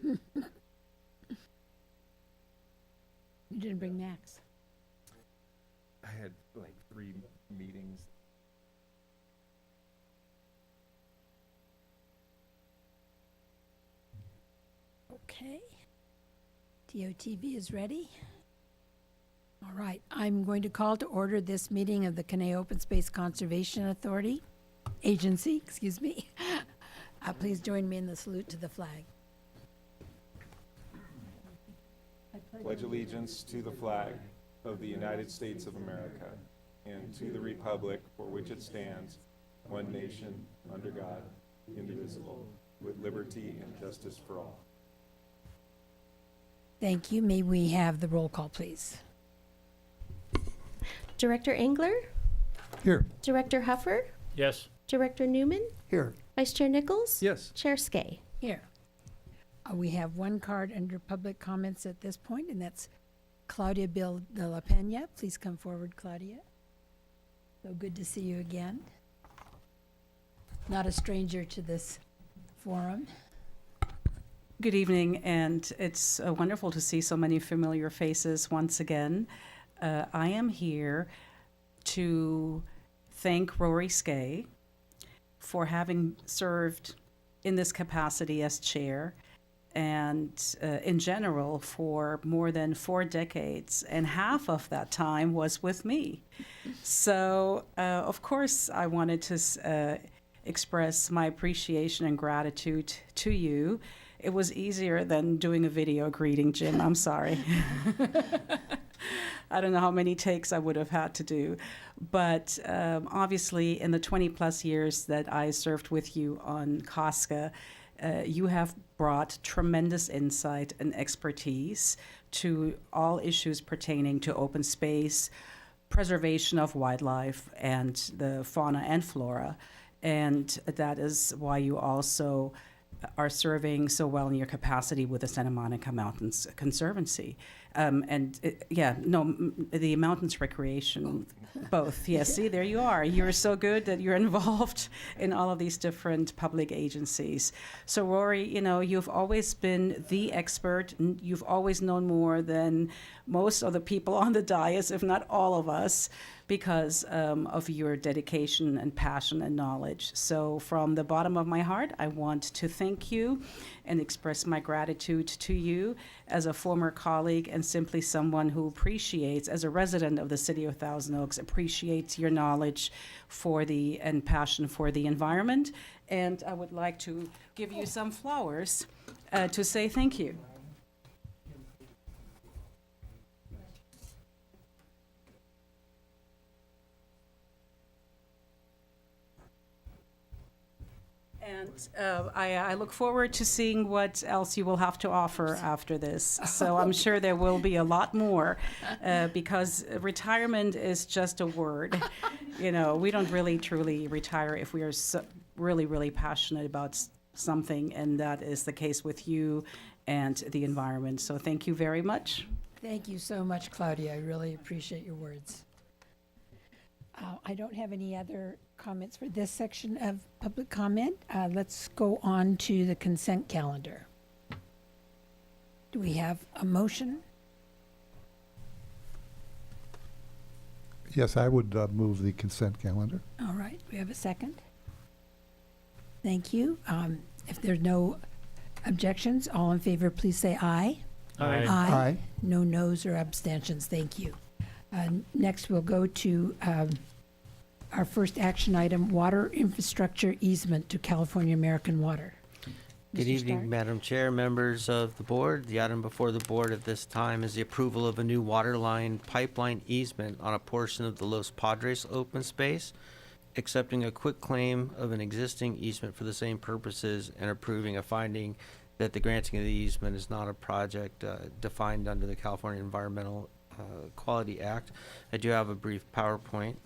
You didn't bring Max. I had like 3 meetings. Okay. DOTV is ready. All right, I'm going to call to order this meeting of the Kenai Open Space Conservation Agency, excuse me. Please join me in the salute to the flag. Pledge allegiance to the flag of the United States of America and to the republic for which it stands, one nation, under God, indivisible, with liberty and justice for all. Thank you. May we have the roll call, please? Director Engler? Here. Director Huffer? Yes. Director Newman? Here. Vice Chair Nichols? Yes. Chair Skay? Here. We have one card under public comments at this point, and that's Claudia Bill de la Pena. Please come forward, Claudia. So good to see you again. Not a stranger to this forum. Good evening, and it's wonderful to see so many familiar faces once again. I am here to thank Rory Skay for having served in this capacity as chair and in general for more than 4 decades, and half of that time was with me. So, of course, I wanted to express my appreciation and gratitude to you. It was easier than doing a video greeting, Jim. I'm sorry. I don't know how many takes I would have had to do. But obviously, in the 20-plus years that I served with you on COSCA, you have brought tremendous insight and expertise to all issues pertaining to open space, preservation of wildlife, and the fauna and flora. And that is why you also are serving so well in your capacity with the Santa Monica Mountains Conservancy. The Mountains Recreation, both. Yes, see, there you are. You're so good that you're involved in all of these different public agencies. So, Rory, you've always been the expert. You've always known more than most of the people on the dais, if not all of us, because of your dedication and passion and knowledge. So from the bottom of my heart, I want to thank you and express my gratitude to you as a former colleague and simply someone who appreciates, as a resident of the city of Thousand Oaks, appreciates your knowledge and passion for the environment. And I would like to give you some flowers to say thank you. And I look forward to seeing what else you will have to offer after this. So I'm sure there will be a lot more because retirement is just a word. We don't really truly retire if we are really, really passionate about something, and that is the case with you and the environment. So thank you very much. Thank you so much, Claudia. I really appreciate your words. I don't have any other comments for this section of public comment. Let's go on to the consent calendar. Do we have a motion? Yes, I would move the consent calendar. All right, we have a second. Thank you. If there's no objections, all in favor, please say aye. Aye. Aye. No noes or abstentions. Thank you. Next, we'll go to our first action item, water infrastructure easement to California American Water. Good Mr. evening, Stark? Madam Chair, members of the board. The item before the board at this time is the approval of a new water line pipeline easement on a portion of the Los Padres open space, accepting a quick claim of an existing easement for the same purposes and approving a finding that the granting of the easement is not a project defined under the California Environmental Quality Act. I do have a brief PowerPoint.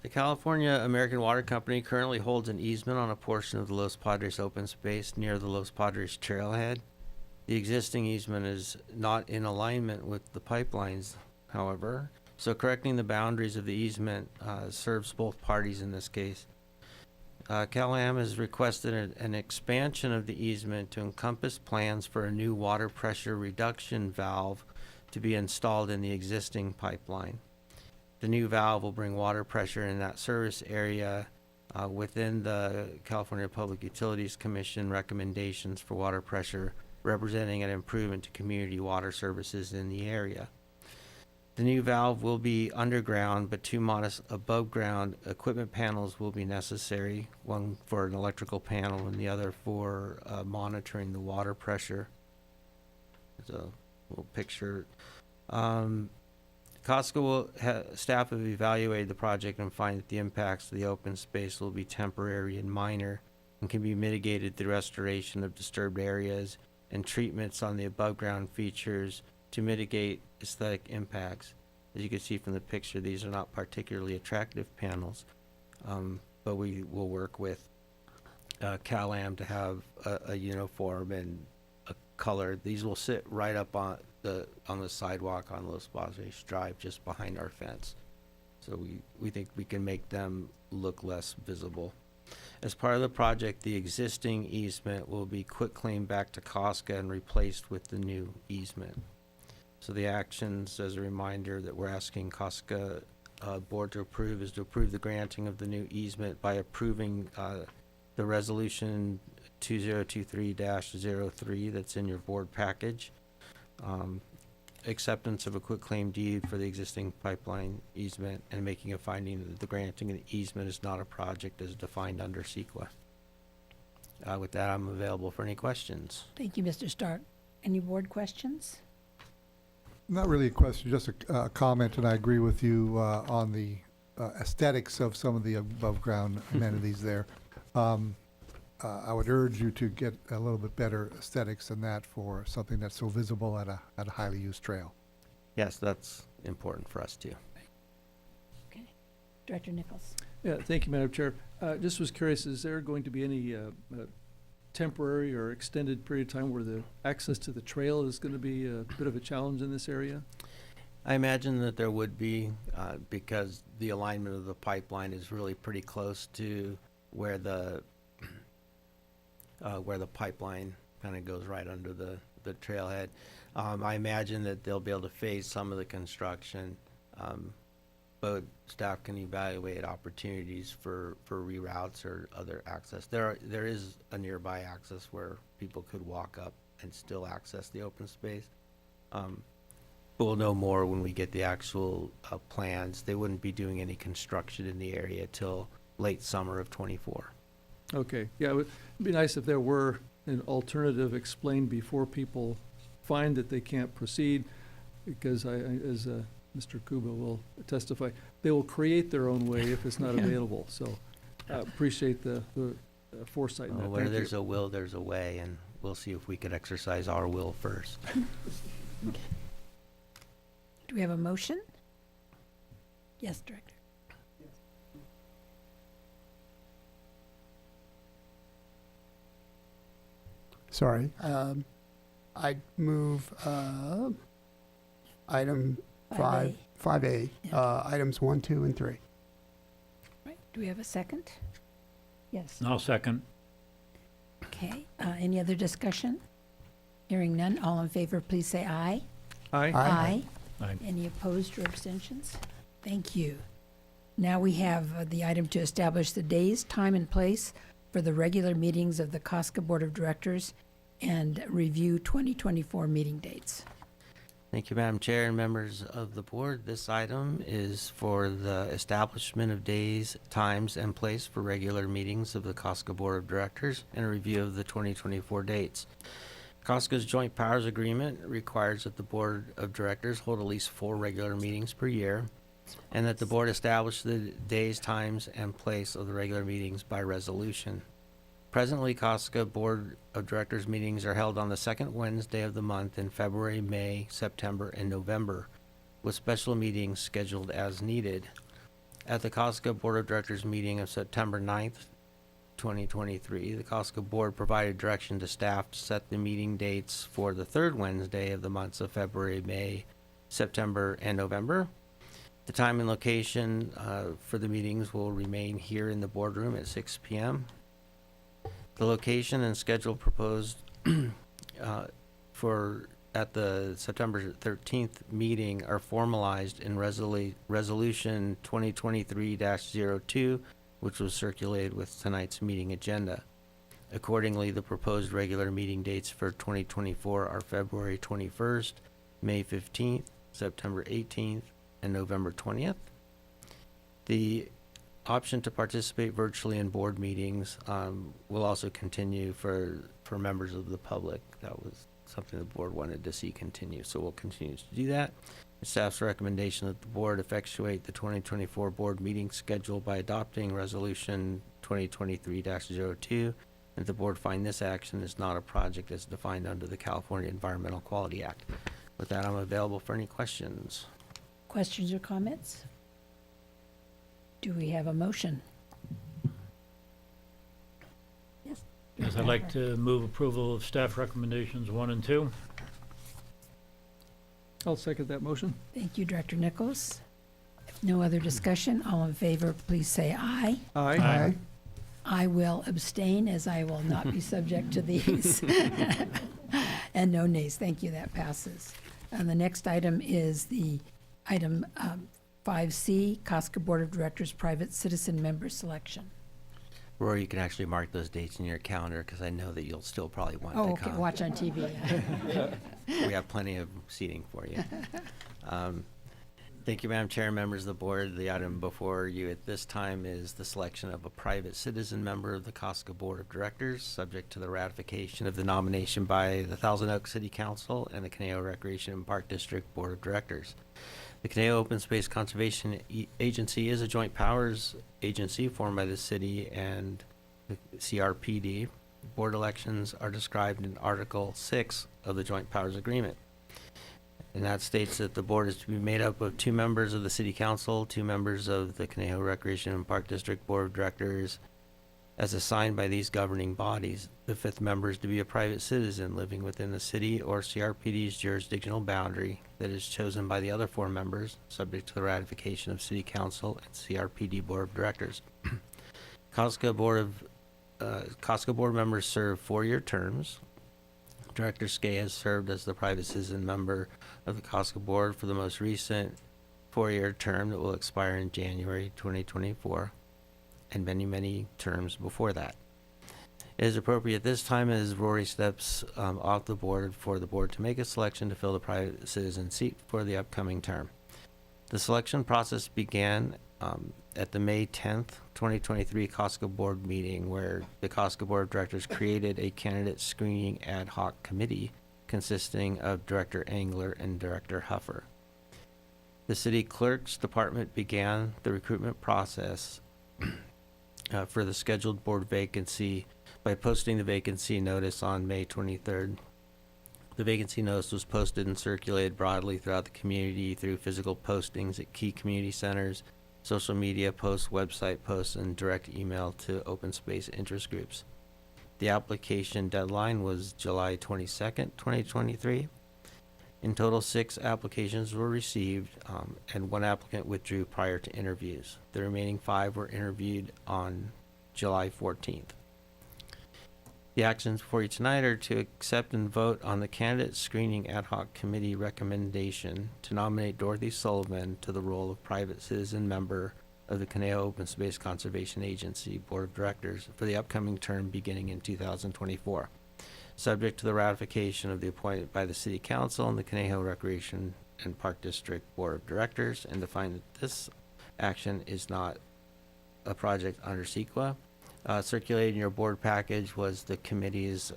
The California American Water Company currently holds an easement on a portion of the Los Padres open space near the Los Padres trailhead. The existing easement is not in alignment with the pipelines, however, so correcting the boundaries of the easement serves both parties in this case. CalAm has requested an expansion of the easement to encompass plans for a new water pressure reduction valve to be installed in the existing pipeline. The new valve will bring water pressure in that service area within the California Public Utilities Commission recommendations for water pressure, representing an improvement to community water services in the area. The new valve will be underground, but 2 modest above-ground equipment panels will be necessary, one for an electrical panel and the other for monitoring the water pressure. There's a little picture. Staff have evaluated the project and find that the impacts to the open space will be temporary and minor and can be mitigated through restoration of disturbed areas and treatments on the above-ground features to mitigate aesthetic impacts. As you can see from the picture, these are not particularly attractive panels, but we will work with CalAm to have a uniform and a color. These will sit right up on the sidewalk on Los Padres Drive, just behind our fence. So we think we can make them look less visible. As part of the project, the existing easement will be quitclaimed back to COSCA and replaced with the new easement. So the actions, as a reminder, that we're asking COSCA board to approve is to approve the granting of the new easement by approving the resolution 2023-03 that's in your board package. Acceptance of a quitclaim deed for the existing pipeline easement and making a finding that the granting of the easement is not a project as defined under CEQA. With that, I'm available for any questions. Thank you, Mr. Stark. Any board questions? Not really a question, just a comment, and I agree with you on the aesthetics of some of the above-ground amenities there. I would urge you to get a little bit better aesthetics than that for something that's so visible at a highly used trail. Yes, that's important for us too. Okay. Director Nichols. Yeah, thank you, Madam Chair. Just was curious, is there going to be any temporary or extended period of time where the access to the trail is going to be a bit of a challenge in this area? I imagine that there would be, because the alignment of the pipeline is really pretty close to where the pipeline kind of goes right under the trailhead. I imagine that they'll be able to phase some of the construction, but staff can evaluate opportunities for reroutes or other access. There is a nearby access where people could walk up and still access the open space. But we'll know more when we get the actual plans. They wouldn't be doing any construction in the area till late summer of '24. Okay, yeah, it would be nice if there were an alternative explained before people find that they can't proceed, because as Mr. Kuba will testify, they will create their own way if it's not available. So I appreciate the foresight in that. Where Thank you. there's a will, there's a way, and we'll see if we could exercise our will first. Do we have a motion? Yes, Director. Sorry. I'd move item 5A, items 1, 2, and 3. Right. Do we have a second? Yes. I'll second. Okay. Any other discussion? Hearing none. All in favor, please say aye. Aye. Aye. Aye. Any opposed or abstentions? Thank you. Now we have the item to establish the days, time, and place for the regular meetings of the COSCA Board of Directors and review 2024 meeting dates. Thank you, Madam Chair and members of the board. This item is for the establishment of days, times, and place for regular meetings of the COSCA Board of Directors and a review of the 2024 dates. COSCA's Joint Powers Agreement requires that the Board of Directors hold at least 4 regular meetings per year, and that the board establish the days, times, and place of the regular meetings by resolution. Presently, COSCA Board of Directors meetings are held on the second Wednesday of the month in February, May, September, and November, with special meetings scheduled as needed. At the COSCA Board of Directors meeting of September 9th, 2023, the COSCA Board provided direction to staff to set the meeting dates for the third Wednesday of the months of February, May, September, and November. The time and location for the meetings will remain here in the boardroom at 6 p.m. The location and schedule proposed at the September 13th meeting are formalized in Resolution 2023-02, which was circulated with tonight's meeting agenda. Accordingly, the proposed regular meeting dates for 2024 are February 21st, May 15th, September 18th, and November 20th. The option to participate virtually in board meetings will also continue for members of the public. That was something the board wanted to see continue, so we'll continue to do that. Staff's recommendation that the board effectuate the 2024 board meeting schedule by adopting Resolution 2023-02, and the board find this action is not a project as defined under the California Environmental Quality Act. With that, I'm available for any questions. Questions or comments? Do we have a motion? Yes. Yes, I'd like to move approval of staff recommendations 1 and 2. I'll second that motion. Thank you, Director Nichols. If no other discussion, all in favor, please say aye. Aye. Aye. I will abstain, as I will not be subject to these. And no nays. Thank you, that passes. And the next item is the item 5C, COSCA Board of Directors Private Citizen Member Selection. Rory, you can actually mark those dates in your calendar because I know that you'll still probably want Oh, to okay, come. watch on TV. We have plenty of seating for you. Thank you, Madam Chair and members of the board. The item before you at this time is the selection of a private citizen member of the COSCA Board of Directors, subject to the ratification of the nomination by the Thousand Oaks City Council and the Conejo Recreation and Park District Board of Directors. The Conejo Open Space Conservation Agency is a joint powers agency formed by the city and the CRPD. Board elections are described in Article 6 of the Joint Powers Agreement. And that states that the board is to be made up of 2 members of the City Council, 2 members of the Conejo Recreation and Park District Board of Directors, as assigned by these governing bodies. The 5th member is to be a private citizen living within the city or CRPD's jurisdictional boundary that is chosen by the other 4 members, subject to the ratification of City Council and CRPD Board of Directors. COSCA board members serve 4-year terms. Director Skay has served as the private citizen member of the COSCA board for the most recent 4-year term that will expire in January 2024, and many, many terms before that. It is appropriate at this time as Rory steps off the board for the board to make a selection to fill the private citizen seat for the upcoming term. The selection process began at the May 10th, 2023 COSCA board meeting, where the COSCA board of directors created a candidate screening ad hoc committee consisting of Director Engler and Director Huffer. The city clerk's department began the recruitment process for the scheduled board vacancy by posting the vacancy notice on May 23rd. The vacancy notice was posted and circulated broadly throughout the community through physical postings at key community centers, social media posts, website posts, and direct email to open space interest groups. The application deadline was July 22nd, 2023. In total, 6 applications were received, and 1 applicant withdrew prior to interviews. The remaining 5 were interviewed on July 14th. The actions before you tonight are to accept and vote on the candidate screening ad hoc committee recommendation to nominate Dorothy Sullivan to the role of private citizen member of the Conejo Open Space Conservation Agency Board of Directors for the upcoming term beginning in 2024, subject to the ratification of the appointment by the City Council and the Conejo Recreation and Park District Board of Directors, and to find that this action is not a project under CEQA. Circulated in your board package was the committee's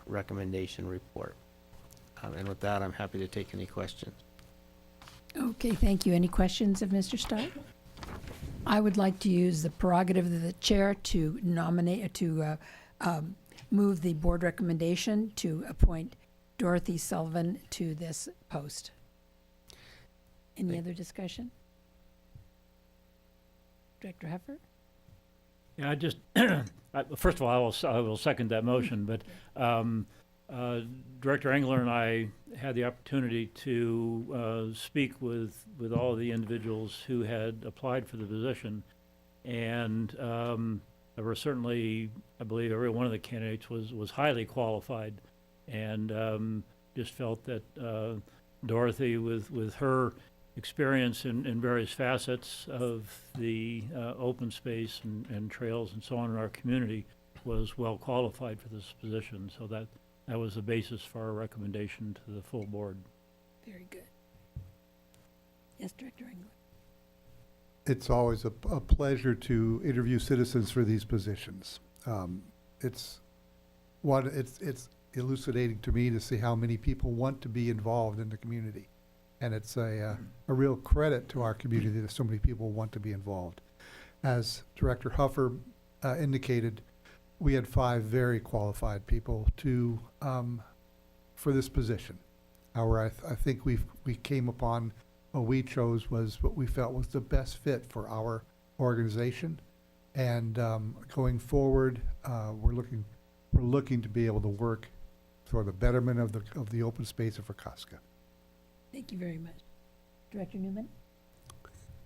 recommendation report. And with that, I'm happy to take any questions. Okay, thank you. Any questions of Mr. Stark? I would like to use the prerogative of the chair to nominate, move the board recommendation to appoint Dorothy Sullivan to this post. Any other discussion? Director Heffer? Yeah, I just, first of all, I will second that motion, but Director Engler and I had the opportunity to speak with all of the individuals who had applied for the position. And there were certainly, I believe, every one of the candidates was highly qualified, and just felt that Dorothy, with her experience in various facets of the open space and trails and so on in our community, was well qualified for this position. So that was the basis for our recommendation to the full board. Very good. Yes, Director Engler. It's always a pleasure to interview citizens for these positions. It's elucidating to me to see how many people want to be involved in the community. And it's a real credit to our community that so many people want to be involved. As Director Huffer indicated, we had 5 very qualified people for this position. I think we came upon what we chose was what we felt was the best fit for our organization. And going forward, we're looking to be able to work for the betterment of the open space and for COSCA. Thank you very much. Director Newman?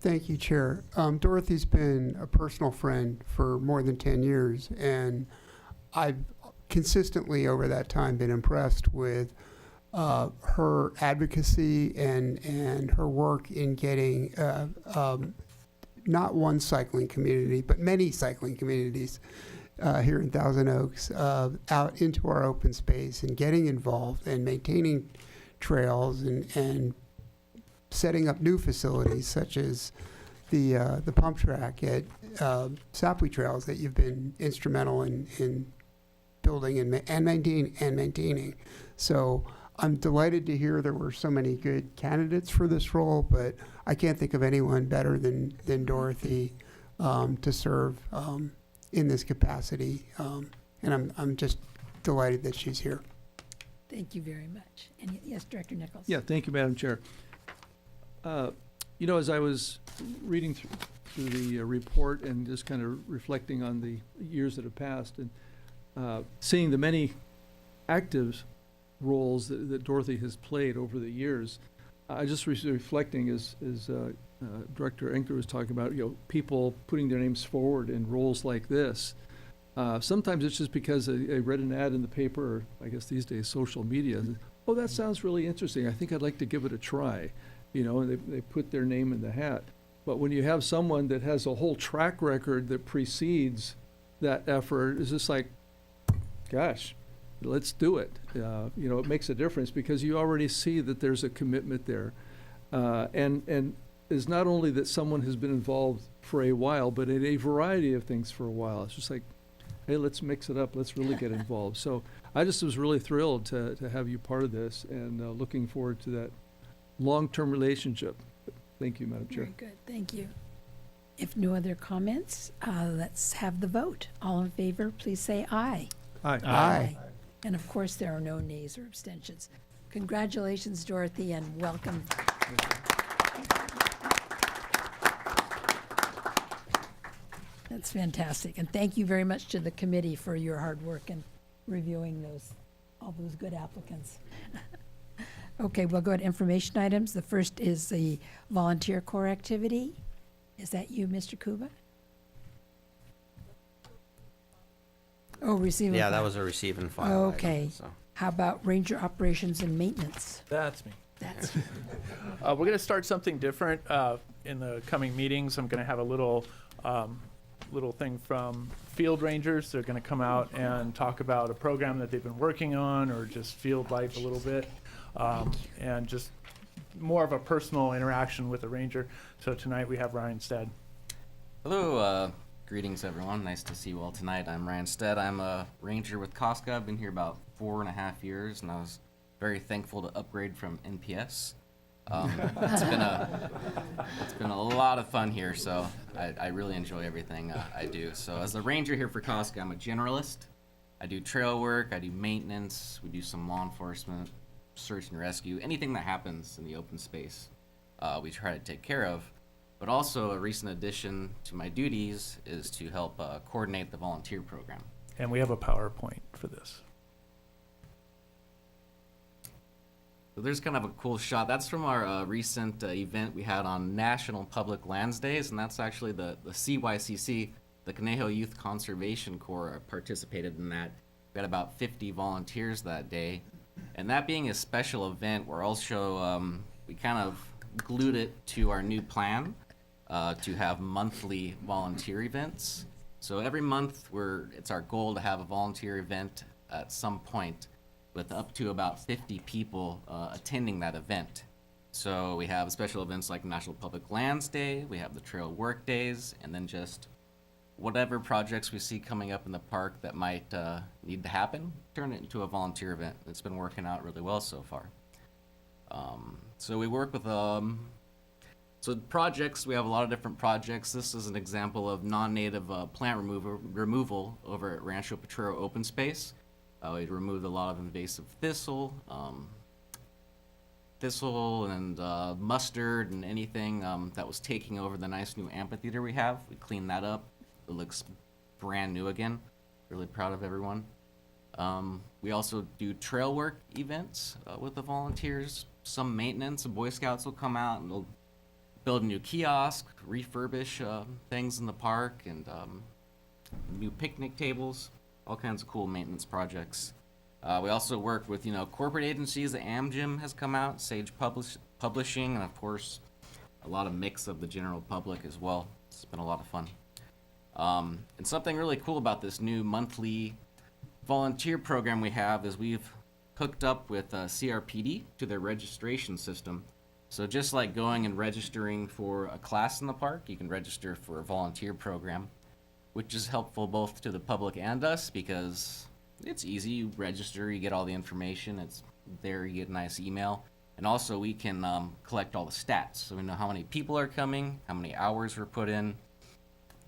Thank you, Chair. Dorothy's been a personal friend for more than 10 years, and I've consistently over that time been impressed with her advocacy and her work in getting not one cycling community, but many cycling communities here in Thousand Oaks out into our open space and getting involved and maintaining trails and setting up new facilities such as the pump track at Sapwe Trails that you've been instrumental in building and maintaining. So I'm delighted to hear there were so many good candidates for this role, but I can't think of anyone better than Dorothy to serve in this capacity. And I'm just delighted that she's here. Thank you very much. And yes, Director Nichols? Yeah, thank you, Madam Chair. As I was reading through the report and just kind of reflecting on the years that have passed and seeing the many active roles that Dorothy has played over the years, I just was reflecting as Director Engler was talking about, people putting their names forward in roles like this. Sometimes it's just because I read an ad in the paper, or I guess these days social media. Oh, that sounds really interesting. I think I'd like to give it a try. And they put their name in the hat. But when you have someone that has a whole track record that precedes that effort, it's just like, gosh, let's do it. It makes a difference because you already see that there's a commitment there. And it's not only that someone has been involved for a while, but in a variety of things for a while. It's just like, hey, let's mix it up. Let's really get involved. So I just was really thrilled to have you part of this and looking forward to that long-term relationship. Thank you, Madam Chair. Very good. Thank you. If no other comments, let's have the vote. All in favor, please say aye. Aye. Aye. And of course, there are no nays or abstentions. Congratulations, Dorothy, and welcome. That's fantastic. And thank you very much to the committee for your hard work in reviewing all those good applicants. Okay, we'll go to information items. The first is the volunteer corps activity. Is that you, Mr. Kuba? Oh, receive and Yeah, that file. was a receive and file. Okay. Item, so. How about ranger operations and maintenance? That's me. That's We're going to start something different in the coming meetings. I'm going to have a little thing from field rangers. They're going to come out and talk about a program that they've been working on or just field life a little bit. And just more of a personal interaction with a ranger. So tonight we have Ryan Stead. Hello, greetings everyone. Nice to see you all tonight. I'm Ryan Stead. I'm a ranger with COSCA. I've been here about 4.5 years, and I was very thankful to upgrade from NPS. It's been a lot of fun here, so I really enjoy everything I do. So as a ranger here for COSCA, I'm a generalist. I do trail work, I do maintenance, we do some law enforcement, search and rescue, anything that happens in the open space, we try to take care of. But also a recent addition to my duties is to help coordinate the volunteer program. And we have a PowerPoint for this. So there's kind of a cool shot. That's from our recent event we had on National Public Lands Days, and that's actually the CYCC, the Conejo Youth Conservation Corps, participated in that. We had about 50 volunteers that day. And that being a special event, we're also, we kind of glued it to our new plan to have monthly volunteer events. So every month, it's our goal to have a volunteer event at some point with up to about 50 people attending that event. So we have special events like National Public Lands Day, we have the Trail Work Days, and then just whatever projects we see coming up in the park that might need to happen, turn it into a volunteer event. It's been working out really well so far. So we work with, so projects, we have a lot of different projects. This is an example of non-native plant removal over at Rancho Potrero Open Space. We removed a lot of invasive thistle and mustard and anything that was taking over the nice new amphitheater we have. We cleaned that up. It looks brand new again. Really proud of everyone. We also do trail work events with the volunteers. Some maintenance. The Boy Scouts will come out and they'll build a new kiosk, refurbish things in the park, and new picnic tables. All kinds of cool maintenance projects. We also work with, corporate agencies. The Amgym has come out, Sage Publishing, and of course, a lot of mix of the general public as well. It's been a lot of fun. And something really cool about this new monthly volunteer program we have is we've hooked up with CRPD to their registration system. So just like going and registering for a class in the park, you can register for a volunteer program, which is helpful both to the public and us because it's easy. You register, you get all the information. It's there, you get a nice email. And also we can collect all the stats. So we know how many people are coming, how many hours were put in,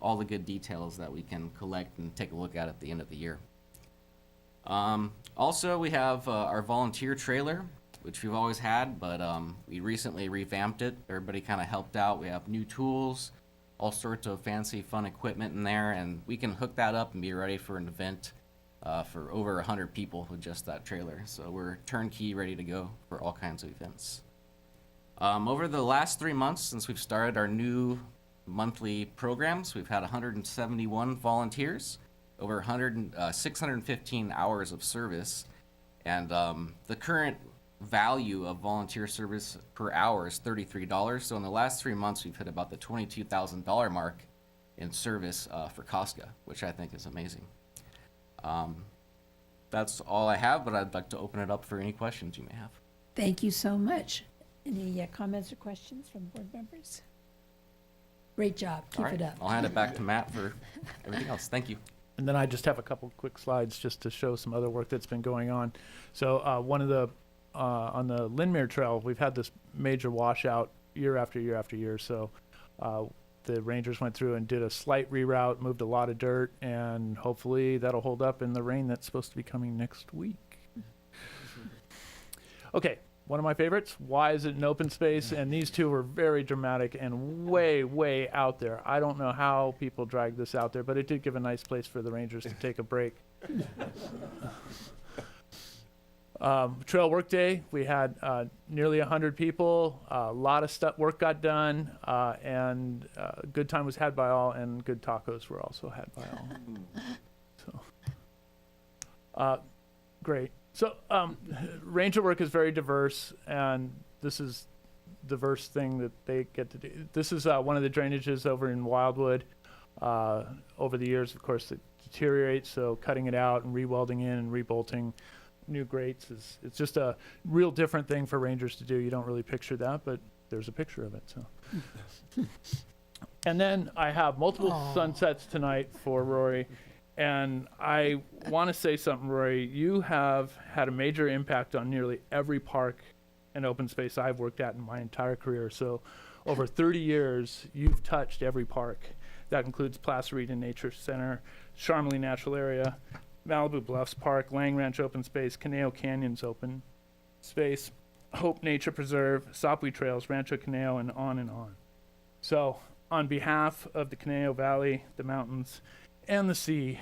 all the good details that we can collect and take a look at the end of the year. Also, we have our volunteer trailer, which we've always had, but we recently revamped it. Everybody kind of helped out. We have new tools, all sorts of fancy, fun equipment in there, and we can hook that up and be ready for an event for over 100 people with just that trailer. So we're turnkey, ready to go for all kinds of events. Over the last 3 months since we've started our new monthly programs, we've had 171 volunteers, over 615 hours of service, and the current value of volunteer service per hour is $33. So in the last 3 months, we've hit about the $22,000 mark in service for COSCA, which I think is amazing. That's all I have, but I'd like to open it up for any questions you may have. Thank you so much. Any comments or questions from board members? Great job. All Keep right, it up. I'll hand it back to Matt for everything else. Thank you. And then I just have a couple quick slides just to show some other work that's been going on. So one of the on the Lindmere Trail, we've had this major washout year after year after year. So the rangers went through and did a slight reroute, moved a lot of dirt, and hopefully that'll hold up in the rain that's supposed to be coming next week. Okay, one of my favorites, why is it an open space? And these two were very dramatic and way, way out there. I don't know how people dragged this out there, but it did give a nice place for the rangers to take a break. Trail work day, we had nearly 100 people, a lot of work got done, and good time was had by all, and good tacos were also had by all. So, great. So, ranger work is very diverse, and this is diverse thing that they get to do. This is one of the drainages over in Wildwood. Over the years, of course, it deteriorates, so cutting it out and re-welding in and rebolting new grates it's just a real different thing for rangers to do. You don't really picture that, but there's a picture of it. So, and then I have multiple sunsets tonight for Rory, and I want to say something, Rory. You have had a major impact on nearly every park and open space I've worked at in my entire career. So, over 30 years, you've touched every park. That includes Placerita Nature Center, Charmely Natural Area, Malibu Bluffs Park, Lang Ranch Open Space, Conejo Canyons Open Space, Hope Nature Preserve, Sapui Trails, Rancho Conejo, and on and on. So, on behalf of the Conejo Valley, the mountains, and the sea,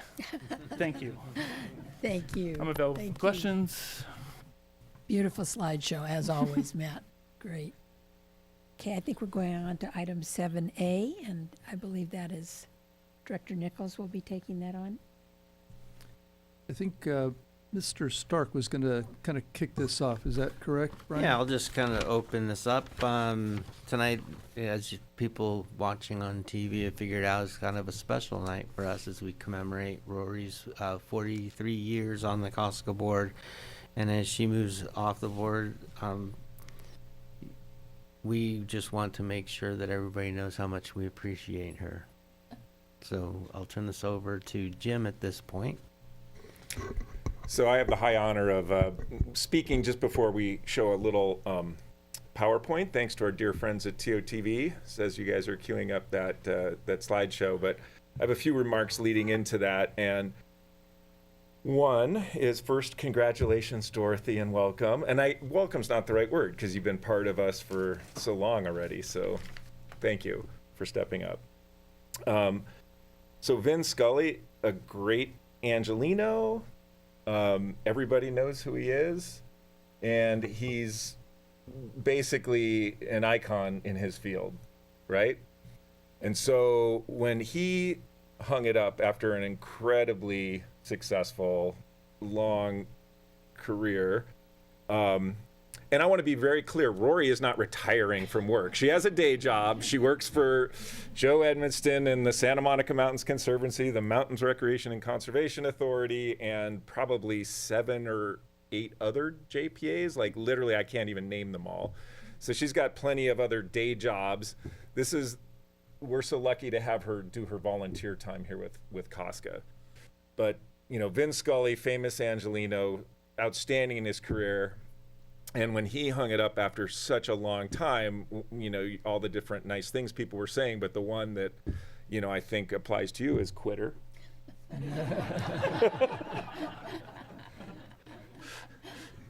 thank you. Thank you. I'm available Thank for you. questions. Beautiful slideshow, as always, Matt. Great. Okay, I think we're going on to item 7A, and I believe that is Director Nichols will be taking that on. I think Mr. Stark was going to kind of kick this off. Is that correct, Brian? Yeah, I'll just kind of open this up. Tonight, as people watching on TV have figured out, it's kind of a special night for us as we commemorate Rory's 43 years on the COSCA board. And as she moves off the board, we just want to make sure that everybody knows how much we appreciate her. So I'll turn this over to Jim at this point. So I have the high honor of speaking just before we show a little PowerPoint, thanks to our dear friends at TOTV, as you guys are queuing up that slideshow. But I have a few remarks leading into that. And one is, first, congratulations, Dorothy, and welcome. And welcome's not the right word because you've been part of us for so long already. So thank you for stepping up. So Vin Scully, a great Angelino. Everybody knows who he is. And he's basically an icon in his field, right? And so when he hung it up after an incredibly successful, long career, and I want to be very clear, Rory is not retiring from work. She has a day job. She works for Joe Edmonston and the Santa Monica Mountains Conservancy, the Mountains Recreation and Conservation Authority, and probably 7 or 8 other JPAs. Like literally, I can't even name them all. So she's got plenty of other day jobs. We're so lucky to have her do her volunteer time here with COSCA. But, you know, Vin Scully, famous Angelino, outstanding in his career. And when he hung it up after such a long time, you know, all the different nice things people were saying, but the one that, you know, I think applies to you is quitter.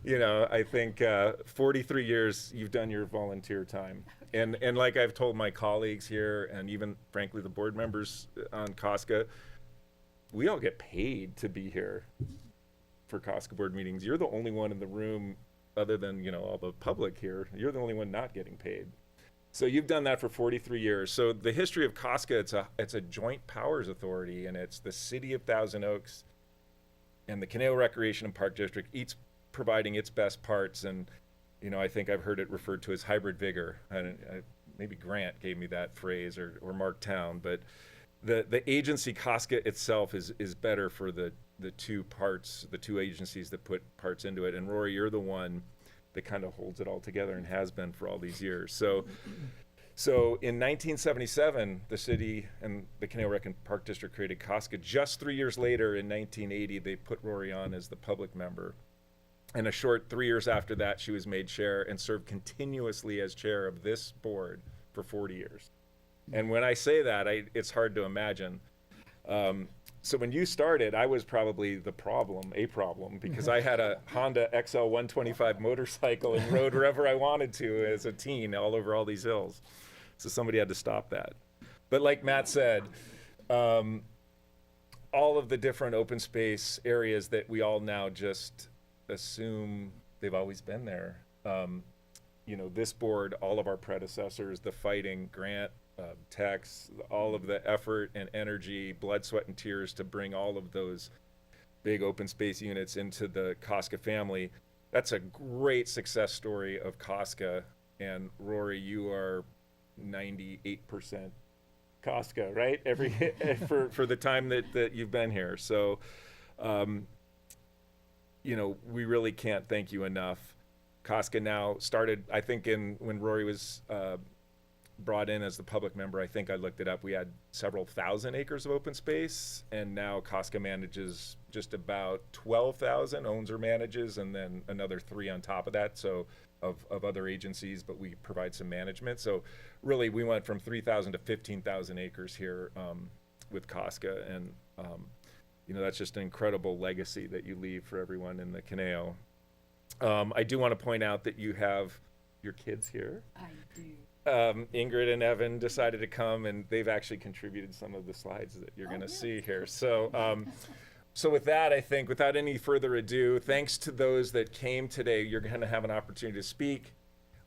You know, I think 43 years you've done your volunteer time. And like I've told my colleagues here, and even frankly the board members on COSCA, we all get paid to be here for COSCA board meetings. You're the only one in the room, other than, you know, all the public here, you're the only one not getting paid. So you've done that for 43 years. So the history of COSCA, it's a joint powers authority, and it's the city of Thousand Oaks and the Caneo Recreation and Park District, each providing its best parts. And, you know, I think I've heard it referred to as hybrid vigor. Maybe Grant gave me that phrase, or Mark Town, but the agency COSCA itself is better for the two parts, the two agencies that put parts into it. And Rory, you're the one that kind of holds it all together and has been for all these years. So in 1977, the city and the Caneo Rec and Park District created COSCA. Just 3 years later, in 1980, they put Rory on as the public member. And a short 3 years after that, she was made chair and served continuously as chair of this board for 40 years. And when I say that, it's hard to imagine. So when you started, I was probably a problem, because I had a Honda XL 125 motorcycle and rode wherever I wanted to as a teen all over all these hills. So somebody had to stop that. But like Matt said, all of the different open space areas that we all now just assume they've always been there. You know, this board, all of our predecessors, the fighting, Grant, Tex, all of the effort and energy, blood, sweat, and tears to bring all of those big open space units into the COSCA family. That's a great success story of COSCA. And Rory, you are 98% COSCA, right? For the time that you've been here. So, you know, we really can't thank you enough. COSCA now started, I think, when Rory was brought in as the public member, I think I looked it up, we had several thousand acres of open space, and now COSCA manages just about 12,000, owns or manages, and then another 3 on top of that, so of other agencies, but we provide some management. So really, we went from 3,000 to 15,000 acres here with COSCA, and you know, that's just an incredible legacy that you leave for everyone in the Caneo. I do want to point out that you have your kids here. I do. Ingrid and Evan decided to come, and they've actually contributed some of the slides that you're going to see here. So So with that, I think, without any further ado, thanks to those that came today, you're going to have an opportunity to speak.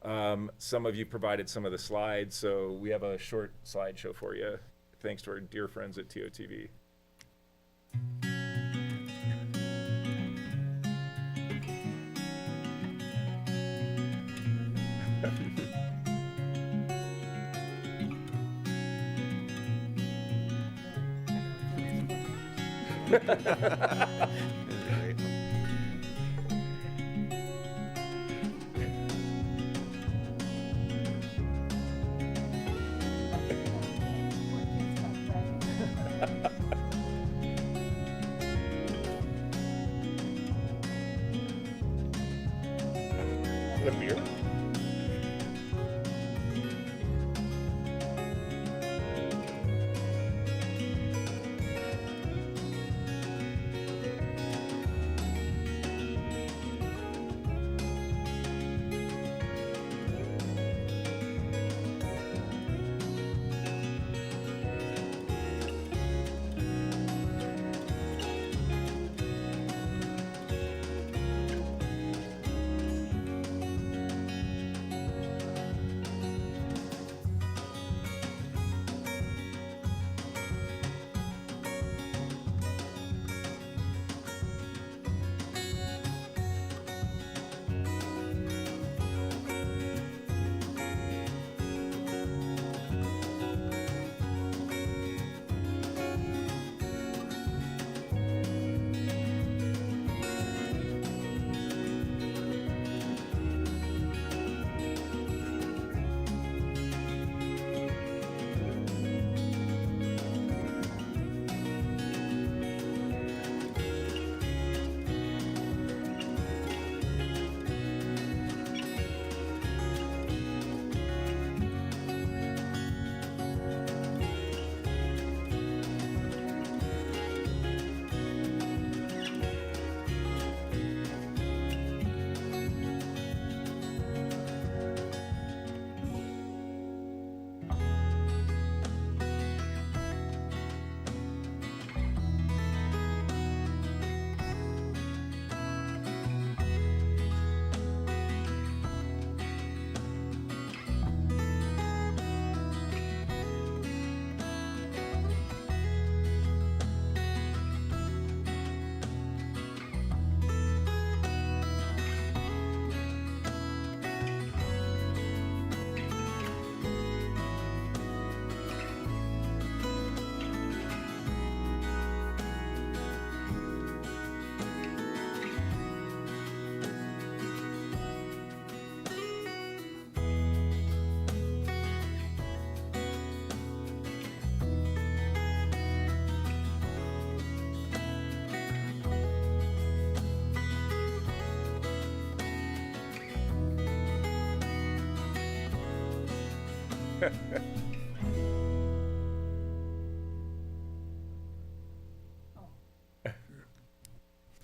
Some of you provided some of the slides, so we have a short slideshow for you, thanks to our dear friends at TOTV. A beer?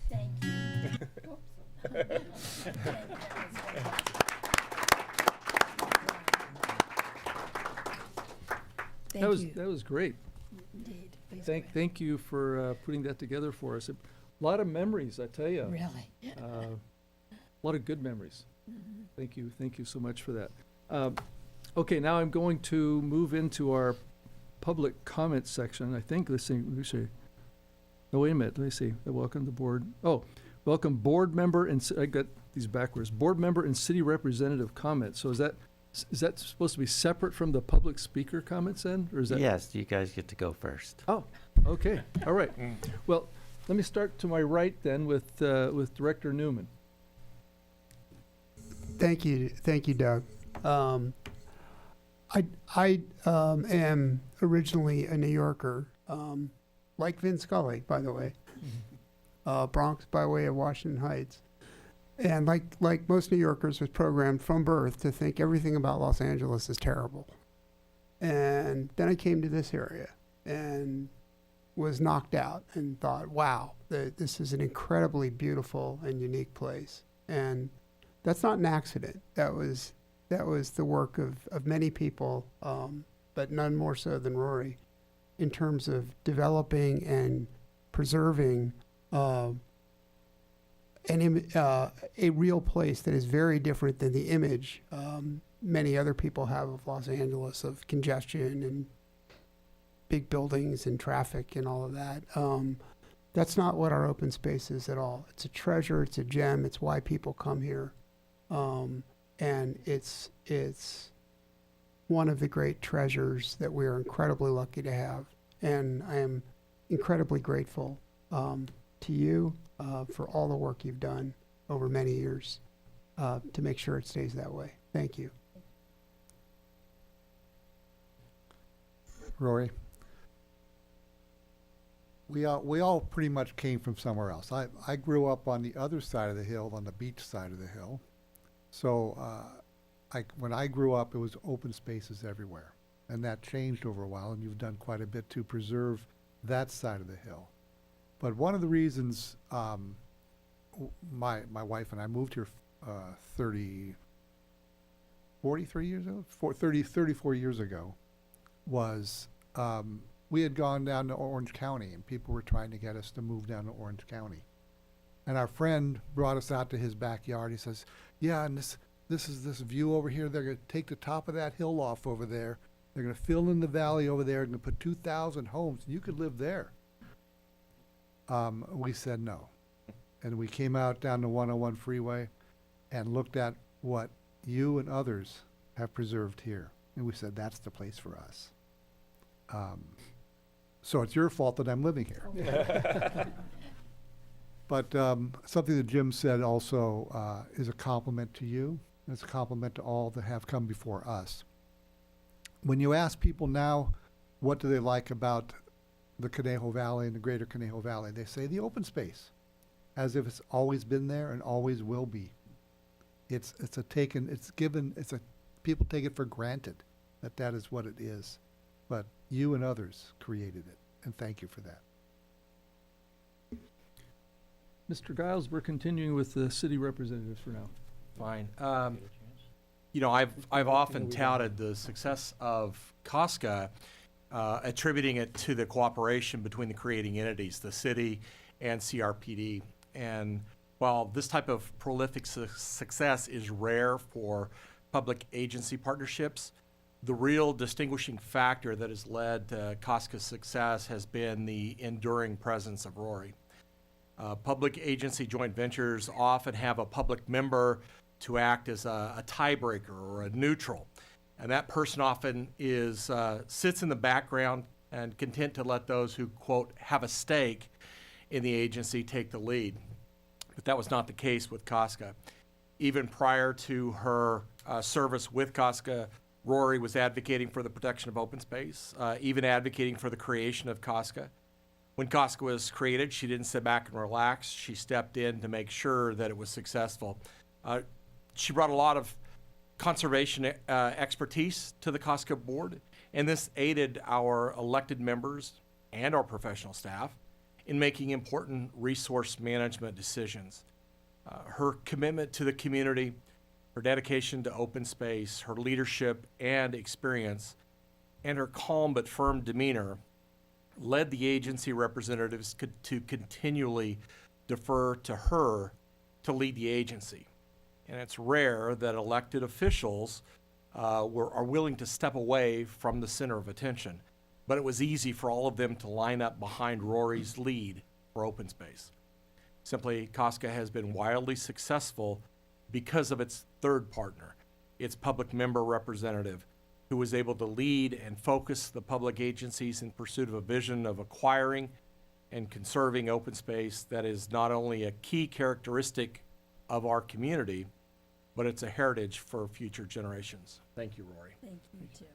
Thank you. Thank you. That was great. Indeed. Please go ahead. Thank you for putting that together for us. A lot of memories, I tell you. Really? A lot of good memories. Thank you so much for that. Okay, now I'm going to move into our public comment section. I think let's see. Oh, wait a minute. Let me see. Welcome to board. Oh, welcome board member and I got these backwards. Board member and city representative comments. So is that supposed to be separate from the public speaker comments then, or is that? Yes, you guys get to go first. Oh, okay. All right. Well, let me start to my right then with Director Newman. Thank you, Doug. I am originally a New Yorker, like Vin Scully, by the way. Bronx by way of Washington Heights, and like most New Yorkers, was programmed from birth to think everything about Los Angeles is terrible. And then I came to this area and was knocked out and thought, wow, this is an incredibly beautiful and unique place. And that's not an accident. That was the work of many people, but none more so than Rory, in terms of developing and preserving a real place that is very different than the image many other people have of Los Angeles, of congestion and big buildings and traffic and all of that. That's not what our open space is at all. It's a treasure, it's a gem, it's why people come here. And it's one of the great treasures that we are incredibly lucky to have. And I am incredibly grateful to you for all the work you've done over many years to make sure it stays that way. Thank you. Rory? We all pretty much came from somewhere else. I grew up on the other side of the hill, on the beach side of the hill. So when I grew up, it was open spaces everywhere. And that changed over a while, and you've done quite a bit to preserve that side of the hill. But one of the reasons my wife and I moved here 34 years ago was we had gone down to Orange County, and people were trying to get us to move down to Orange County. And our friend brought us out to his backyard. He says, yeah, and this is this view over here. They're going to take the top of that hill off over there. They're going to fill in the valley over there. They're going to put 2,000 homes. You could live there. We said no. And we came out down the 101 freeway and looked at what you and others have preserved here. And we said, that's the place for us. So it's your fault that I'm living here. But something that Jim said also is a compliment to you. It's a compliment to all that have come before us. When you ask people now, what do they like about the Conejo Valley and the greater Conejo Valley, they say the open space, as if it's always been there and always will be. People take it for granted that that is what it is. But you and others created it, and thank you for that. Mr. Giles, we're continuing with the city representatives for now. Fine. You know, I've often touted the success of COSCA, attributing it to the cooperation between the creating entities, the city and CRPD. And while this type of prolific success is rare for public agency partnerships, the real distinguishing factor that has led to COSCA's success has been the enduring presence of Rory. Public agency joint ventures often have a public member to act as a tiebreaker or a neutral. And that person often sits in the background and content to let those who, quote, have a stake in the agency take the lead. But that was not the case with COSCA. Even prior to her service with COSCA, Rory was advocating for the protection of open space, even advocating for the creation of COSCA. When COSCA was created, she didn't sit back and relax. She stepped in to make sure that it was successful. She brought a lot of conservation expertise to the COSCA board, and this aided our elected members and our professional staff in making important resource management decisions. Her commitment to the community, her dedication to open space, her leadership and experience, and her calm but firm demeanor led the agency representatives to continually defer to her to lead the agency. And it's rare that elected officials are willing to step away from the center of attention. But it was easy for all of them to line up behind Rory's lead for open space. Simply, COSCA has been wildly successful because of its third partner, its public member representative, who was able to lead and focus the public agencies in pursuit of a vision of acquiring and conserving open space that is not only a key characteristic of our community, but it's a heritage for future generations. Thank you, Rory. Thank you, Tim.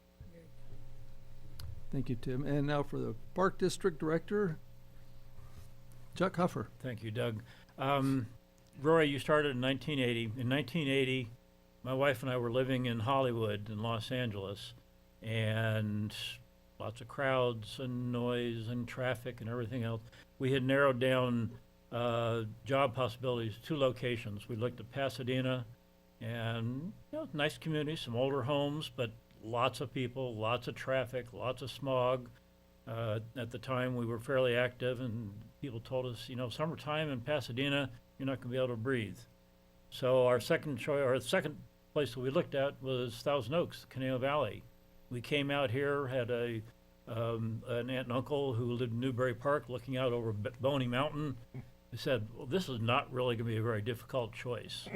Thank you, Tim. And now for the Park District Director, Chuck Huffer. Thank you, Doug. Rory, you started in 1980. In 1980, my wife and I were living in Hollywood in Los Angeles, and lots of crowds and noise and traffic and everything else. We had narrowed down job possibilities to 2 locations. We looked at Pasadena, and nice community, some older homes, but lots of people, lots of traffic, lots of smog. At the time, we were fairly active, and people told us, summertime in Pasadena, you're not going to be able to breathe. So our second choice, or the second place that we looked at was Thousand Oaks, Conejo Valley. We came out here, had an aunt and uncle who lived in Newberry Park, looking out over Boney Mountain. We said, well, this is not really going to be a very difficult choice.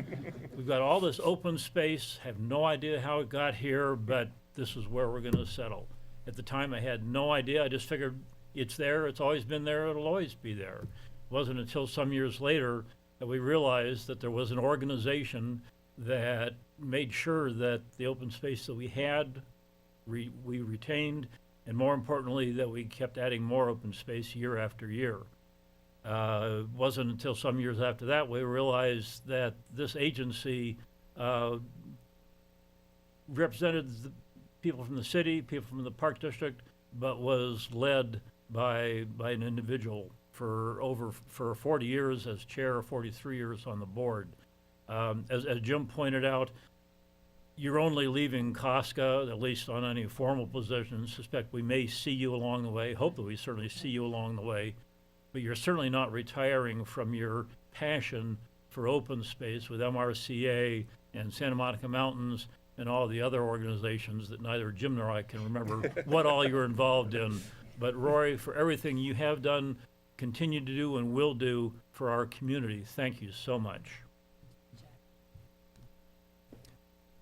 We've got all this open space, have no idea how it got here, but this is where we're going to settle. At the time, I had no idea. I just figured it's there. It's always been there. It'll always be there. It wasn't until some years later that we realized that there was an organization that made sure that the open space that we had, we retained, and more importantly, that we kept adding more open space year after year. It wasn't until some years after that we realized that this agency represented the people from the city, people from the park district, but was led by an individual for 40 years as chair, 43 years on the board. As Jim pointed out, you're only leaving COSCA, at least on any formal position. Suspect we may see you along the way. Hope that we certainly see you along the way. But you're certainly not retiring from your passion for open space with MRCA and Santa Monica Mountains and all the other organizations that neither Jim nor I can remember what all you're involved in. But Rory, for everything you have done, continue to do, and will do for our community, thank you so much.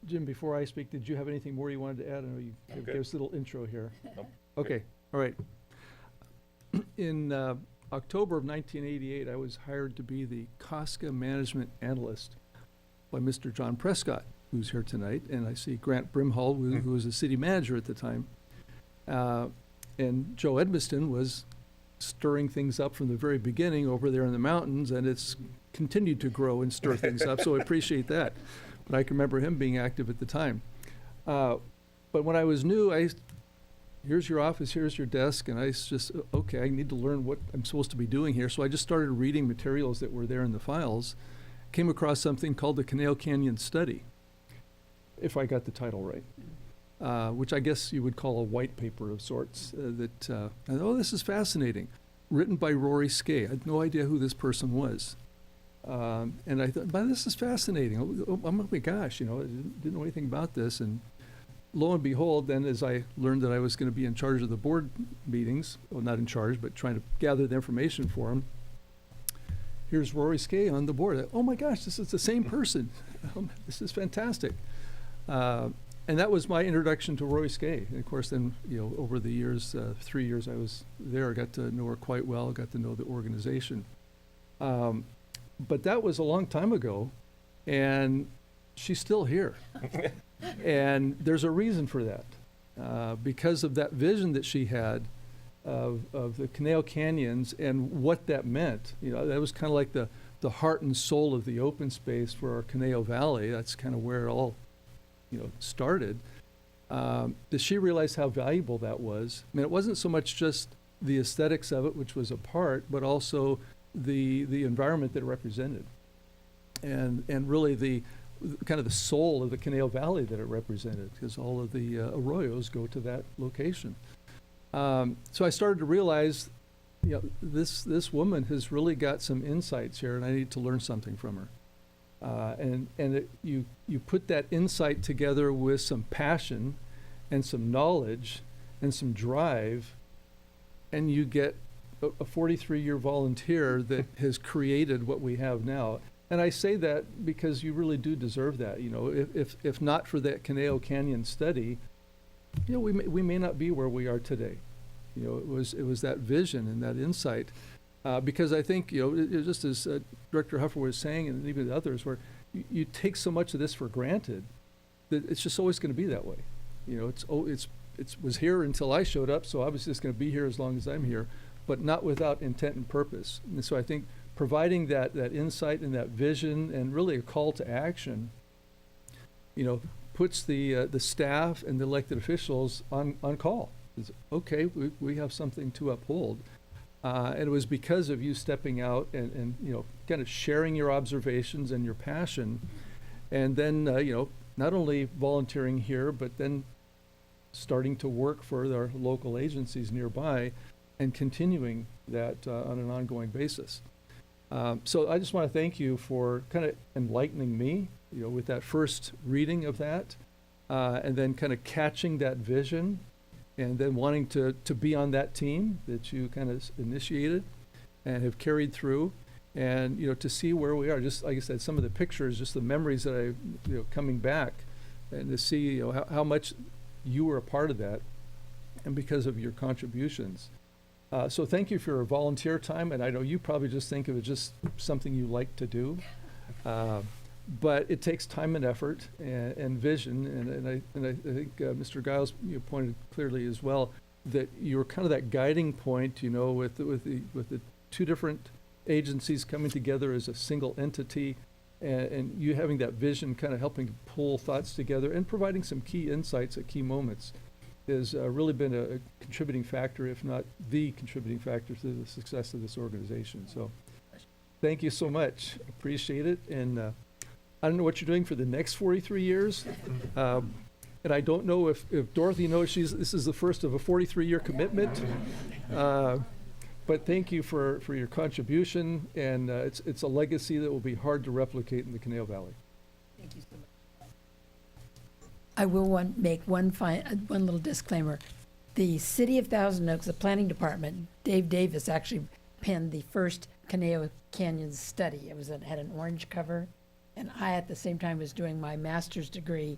Jim, before I speak, did you have anything more you wanted to add? I know you gave us a little intro here. Nope. Okay, all right. In October of 1988, I was hired to be the COSCA management analyst by Mr. John Prescott, who's here tonight, and I see Grant Brimhall, who was the city manager at the time. And Joe Edmiston was stirring things up from the very beginning over there in the mountains, and it's continued to grow and stir things up, so I appreciate that. But I can remember him being active at the time. But when I was new, here's your office, here's your desk, and I just, okay, I need to learn what I'm supposed to be doing here. So I just started reading materials that were there in the files, came across something called the Conejo Canyon Study, if I got the title right, which I guess you would call a white paper of sorts. This is fascinating. Written by Rory Skay. I had no idea who this person was. And I thought, man, this is fascinating. Oh my gosh, I didn't know anything about this. And lo and behold, then as I learned that I was going to be in charge of the board meetings, well, not in charge, but trying to gather the information for them, here's Rory Skay on the board. Oh my gosh, this is the same person. This is fantastic. And that was my introduction to Rory Skay. And of course, then, over the years, 3 years I was there, I got to know her quite well, got to know the organization. But that was a long time ago, and she's still here. And there's a reason for that, because of that vision that she had of the Conejo Canyons and what that meant. That was kind of like the heart and soul of the open space for our Conejo Valley. That's kind of where it all started. Did she realize how valuable that was? I mean, it wasn't so much just the aesthetics of it, which was a part, but also the environment that it represented, and really the kind of the soul of the Conejo Valley that it represented, because all of the arroyos go to that location. So I started to realize, this woman has really got some insights here, and I need to learn something from her. You put that insight together with some passion and some knowledge and some drive, and you get a 43-year volunteer that has created what we have now. And I say that because you really do deserve that. If not for that Conejo Canyon study, we may not be where we are today. It was that vision and that insight. Because I think, just as Director Huffer was saying, and even others, where you take so much of this for granted that it's just always going to be that way. It was here until I showed up, so obviously it's going to be here as long as I'm here, but not without intent and purpose. And so I think providing that insight and that vision and really a call to action, puts the staff and the elected officials on call. It's, okay, we have something to uphold. And it was because of you stepping out and kind of sharing your observations and your passion, and then, not only volunteering here, but then starting to work for our local agencies nearby and continuing that on an ongoing basis. So I just want to thank you for kind of enlightening me, with that first reading of that, and then kind of catching that vision, and then wanting to be on that team that you kind of initiated and have carried through, and to see where we are. Just like I said, some of the pictures, just the memories that I coming back, and to see how much you were a part of that, and because of your contributions. So thank you for your volunteer time, and I know you probably just think of it just something you like to do, but it takes time and effort and vision, and I think Mr. Giles pointed clearly as well that you're kind of that guiding point, with the two different agencies coming together as a single entity, and you having that vision, kind of helping to pull thoughts together and providing some key insights at key moments, has really been a contributing factor, if not the contributing factor, to the success of this organization. So thank you so much. Appreciate it. And I don't know what you're doing for the next 43 years. And I don't know if Dorothy knows this is the first of a 43-year commitment. But thank you for your contribution. And it's a legacy that will be hard to replicate in the Conejo Valley. Thank you so much. I will make one little disclaimer. The City of Thousand Oaks, the planning department, Dave Davis actually penned the first Conejo Canyon study. Had an orange cover, and I at the same time was doing my master's degree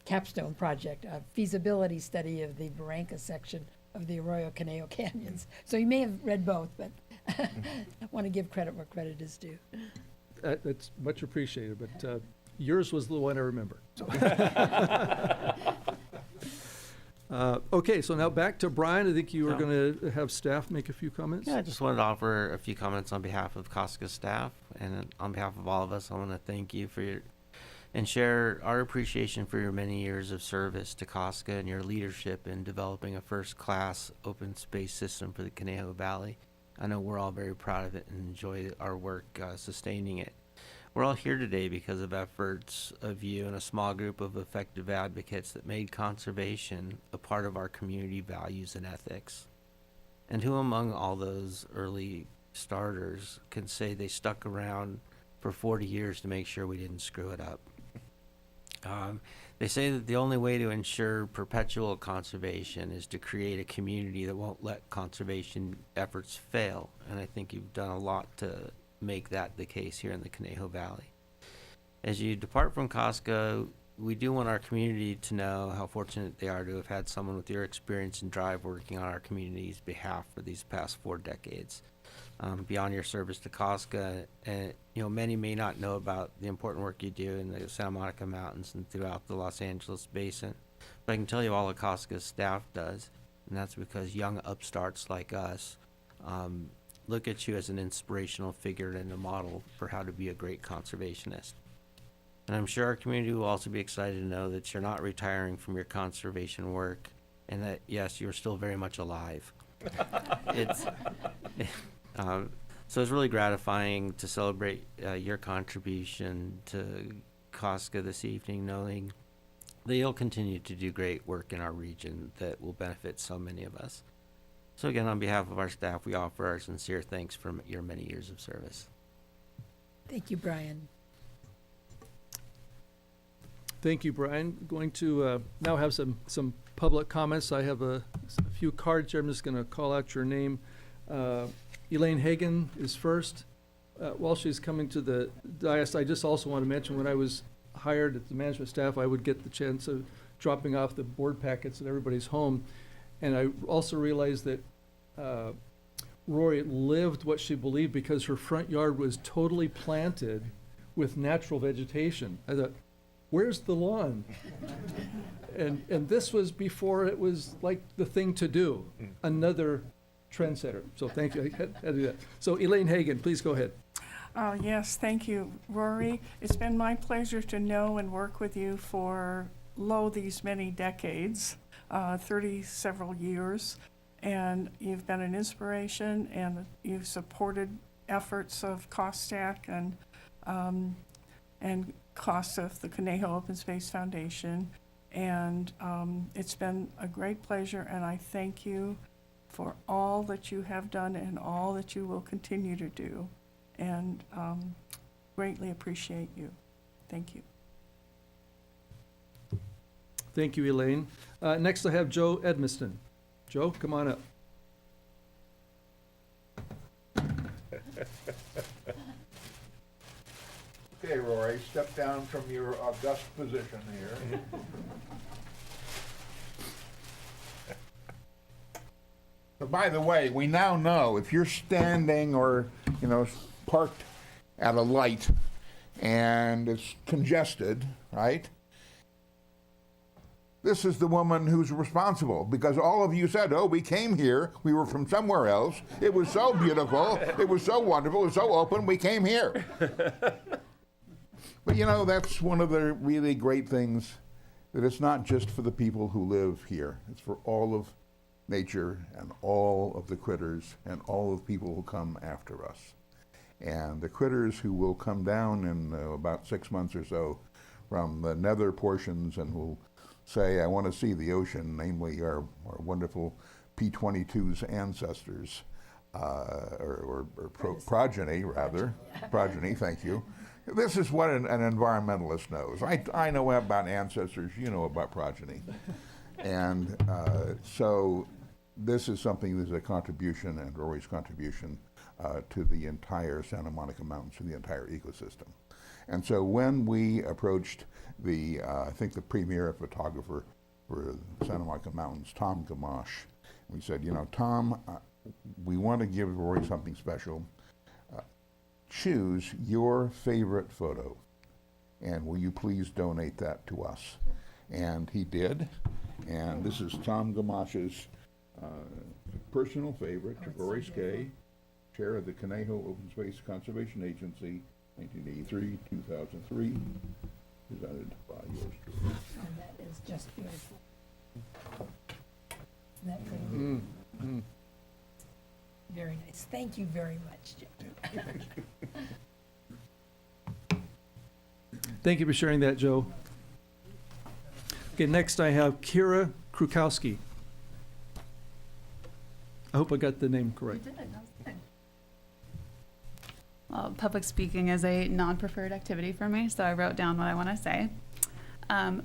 capstone project, a feasibility study of the Barranca section of the Arroyo Conejo Canyons. So you may have read both, but I want to give credit where credit is due. That's much appreciated, but yours was the one I remember. So. Okay, so now back to Brian. I think you were going to have staff make a few comments. Yeah, I just wanted to offer a few comments on behalf of COSCA staff, and on behalf of all of us, I want to thank you for and share our appreciation for your many years of service to COSCA and your leadership in developing a first-class open space system for the Conejo Valley. I know we're all very proud of it and enjoy our work sustaining it. We're all here today because of efforts of you and a small group of effective advocates that made conservation a part of our community values and ethics. And who among all those early starters can say they stuck around for 40 years to make sure we didn't screw it up? They say that the only way to ensure perpetual conservation is to create a community that won't let conservation efforts fail. And I think you've done a lot to make that the case here in the Conejo Valley. As you depart from COSCA, we do want our community to know how fortunate they are to have had someone with your experience and drive working on our community's behalf for these past 4 decades. Beyond your service to COSCA, many may not know about the important work you do in the Santa Monica Mountains and throughout the Los Angeles Basin, but I can tell you all of COSCA's staff does, and that's because young upstarts like us look at you as an inspirational figure and a model for how to be a great conservationist. And I'm sure our community will also be excited to know that you're not retiring from your conservation work, and that, yes, you're still very much alive. So it's really gratifying to celebrate your contribution to COSCA this evening, knowing that you'll continue to do great work in our region that will benefit so many of us. So again, on behalf of our staff, we offer our sincere thanks for your many years of service. Thank you, Brian. Thank you, Brian. Going to now have some public comments. I have a few cards here. I'm just going to call out your name. Elaine Hagan is first. While she's coming to the dais, I just also want to mention when I was hired at the management staff, I would get the chance of dropping off the board packets at everybody's home. And I also realized that Rory lived what she believed because her front yard was totally planted with natural vegetation. I thought, where's the lawn? and this was before it was like the thing to do. Another trendsetter. So thank you. I had to do that. So Elaine Hagan, please go ahead. Yes, thank you, Rory. It's been my pleasure to know and work with you for these many decades. 30 several years, and you've been an inspiration, and you've supported efforts of COSTAC and COSTA, the Conejo Open Space Foundation, And it's been a great pleasure, and I thank you for all that you have done and all that you will continue to do, and greatly appreciate you. Thank you. Thank you, Elaine. Next, I have Joe Edmiston. Joe, come on up. Okay, Rory, step down from your august position here. So by the way, we now know if you're standing or, parked at a light and it's congested, right? This is the woman who's responsible, because all of you said, oh, we came here, we were from somewhere else, it was so beautiful, it was so wonderful, it was so open, we came here. But that's one of the really great things, that it's not just for the people who live here, it's for all of nature and all of the critters and all of the people who come after us. And the critters who will come down in about 6 months or so from the nether portions and will say, I want to see the ocean, namely our wonderful P-22's ancestors, progeny, rather. Progeny, thank you. This is what an environmentalist knows. I know about ancestors, you know about progeny. And so this is something that's a contribution, and Rory's contribution, to the entire Santa Monica Mountains, to the entire ecosystem. And so when we approached I think the premier photographer for Santa Monica Mountains, Tom Gamache, we said, Tom, we want to give Rory something special. Choose your favorite photo, and will you please donate that to us? And he did, and this is Tom Gamache's personal favorite, Rory Skay, chair of the Conejo Open Space Conservation Agency, 1983-2003, presented by yours truly. And that is just beautiful. Isn't that pretty? Very nice. Thank you very much, Joe. Thank you for sharing that, Joe. Okay, next I have Kira Krukowski. I hope I got the name correct. Well, public speaking is a non-preferred activity for me, so I wrote down what I want to say.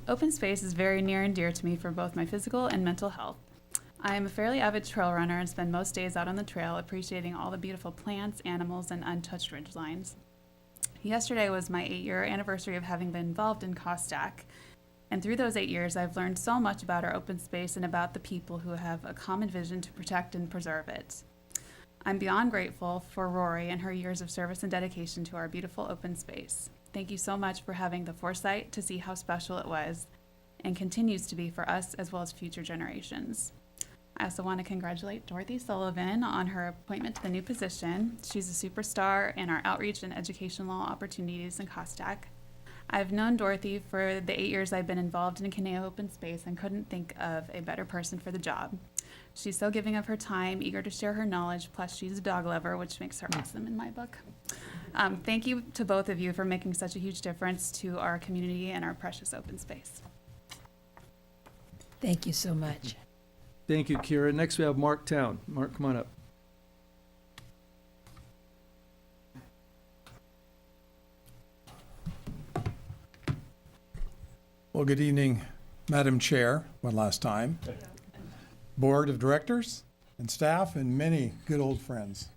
Open space is very near and dear to me for both my physical and mental health. I am a fairly avid trail runner and spend most days out on the trail appreciating all the beautiful plants, animals, and untouched ridge lines. Yesterday was my 8-year anniversary of having been involved in COSCA, and through those 8 years I've learned so much about our open space and about the people who have a common vision to protect and preserve it. I'm beyond grateful for Rory and her years of service and dedication to our beautiful open space. Thank you so much for having the foresight to see how special it was and continues to be for us as well as future generations. I also want to congratulate Dorothy Sullivan on her appointment to the new position. She's a superstar in our outreach and educational opportunities in COSCA. I've known Dorothy for the 8 years I've been involved in Conejo Open Space and couldn't think of a better person for the job. She's so giving of her time, eager to share her knowledge, plus she's a dog lover, which makes her awesome in my book. Thank you to both of you for making such a huge difference to our community and our precious open space. Thank you so much. Thank you, Kira. Next we have Mark Town. Mark, come on up. Well, good evening, Madam Chair, one last time, Board of Directors and staff, and many good old friends.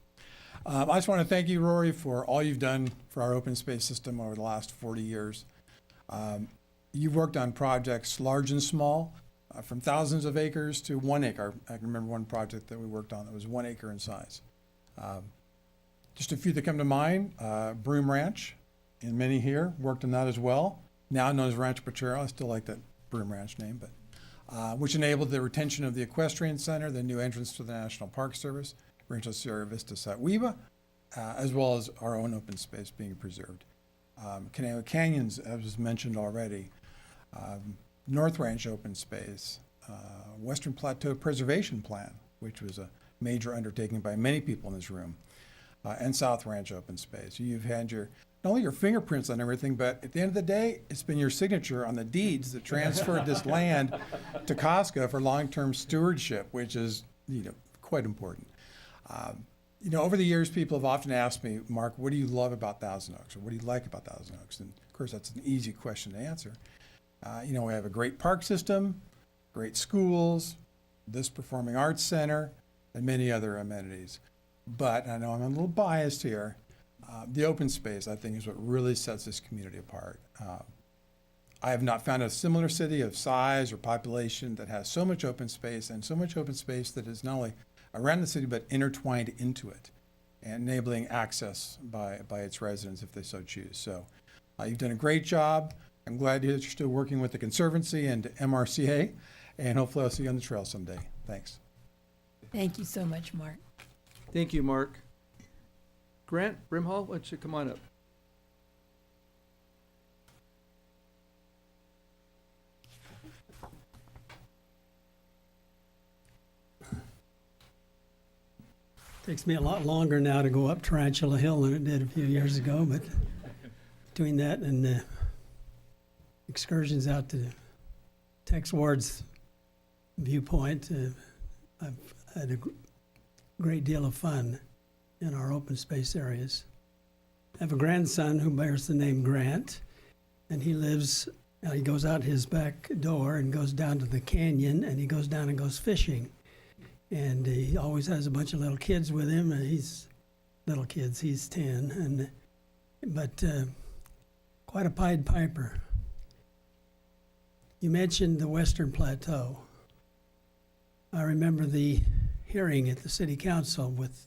I just want to thank you, Rory, for all you've done for our open space system over the last 40 years. You've worked on projects large and small, from thousands of acres to 1 acre. I can remember one project that we worked on that was 1 acre in size. Just a few that come to mind, Broom Ranch, and many here worked on that as well. Now known as Rancho Potrero, I still like that Broom Ranch name, but which enabled the retention of the Equestrian Center, the new entrance to the National Park Service, Rancho Sierra Vista Satwiba, as well as our own open space being preserved. Conejo Canyons, as was mentioned already, North Ranch Open Space, Western Plateau Preservation Plan, which was a major undertaking by many people in this room, and South Ranch Open Space. You've had your not only your fingerprints on everything, but at the end of the day, it's been your signature on the deeds that transferred this land to COSCA for long-term stewardship, which is, quite important. Over the years, people have often asked me, Mark, what do you love about Thousand Oaks, or what do you like about Thousand Oaks? And of course, that's an easy question to answer. We have a great park system, great schools, this performing arts center, and many other amenities. But I know I'm a little biased here. The open space, I think, is what really sets this community apart. I have not found a similar city of size or population that has so much open space, and so much open space that is not only around the city but intertwined into it, and enabling access by its residents if they so choose. So you've done a great job. I'm glad to hear that you're still working with the Conservancy and MRCA, and hopefully I'll see you on the trail someday. Thanks. Thank you so much, Mark. Thank you, Mark. Grant Brimhall, why don't you come on up? Takes me a lot longer now to go up Tarantula Hill than it did a few years ago, but between that and excursions out to Tex Ward's viewpoint, I've had a great deal of fun in our open space areas. I have a grandson who bears the name Grant, and he goes out his back door and goes down to the canyon, and he goes down and goes fishing. And he always has a bunch of little kids with him, and he's 10, but quite a Pied Piper. You mentioned the Western Plateau. I remember the hearing at the City Council with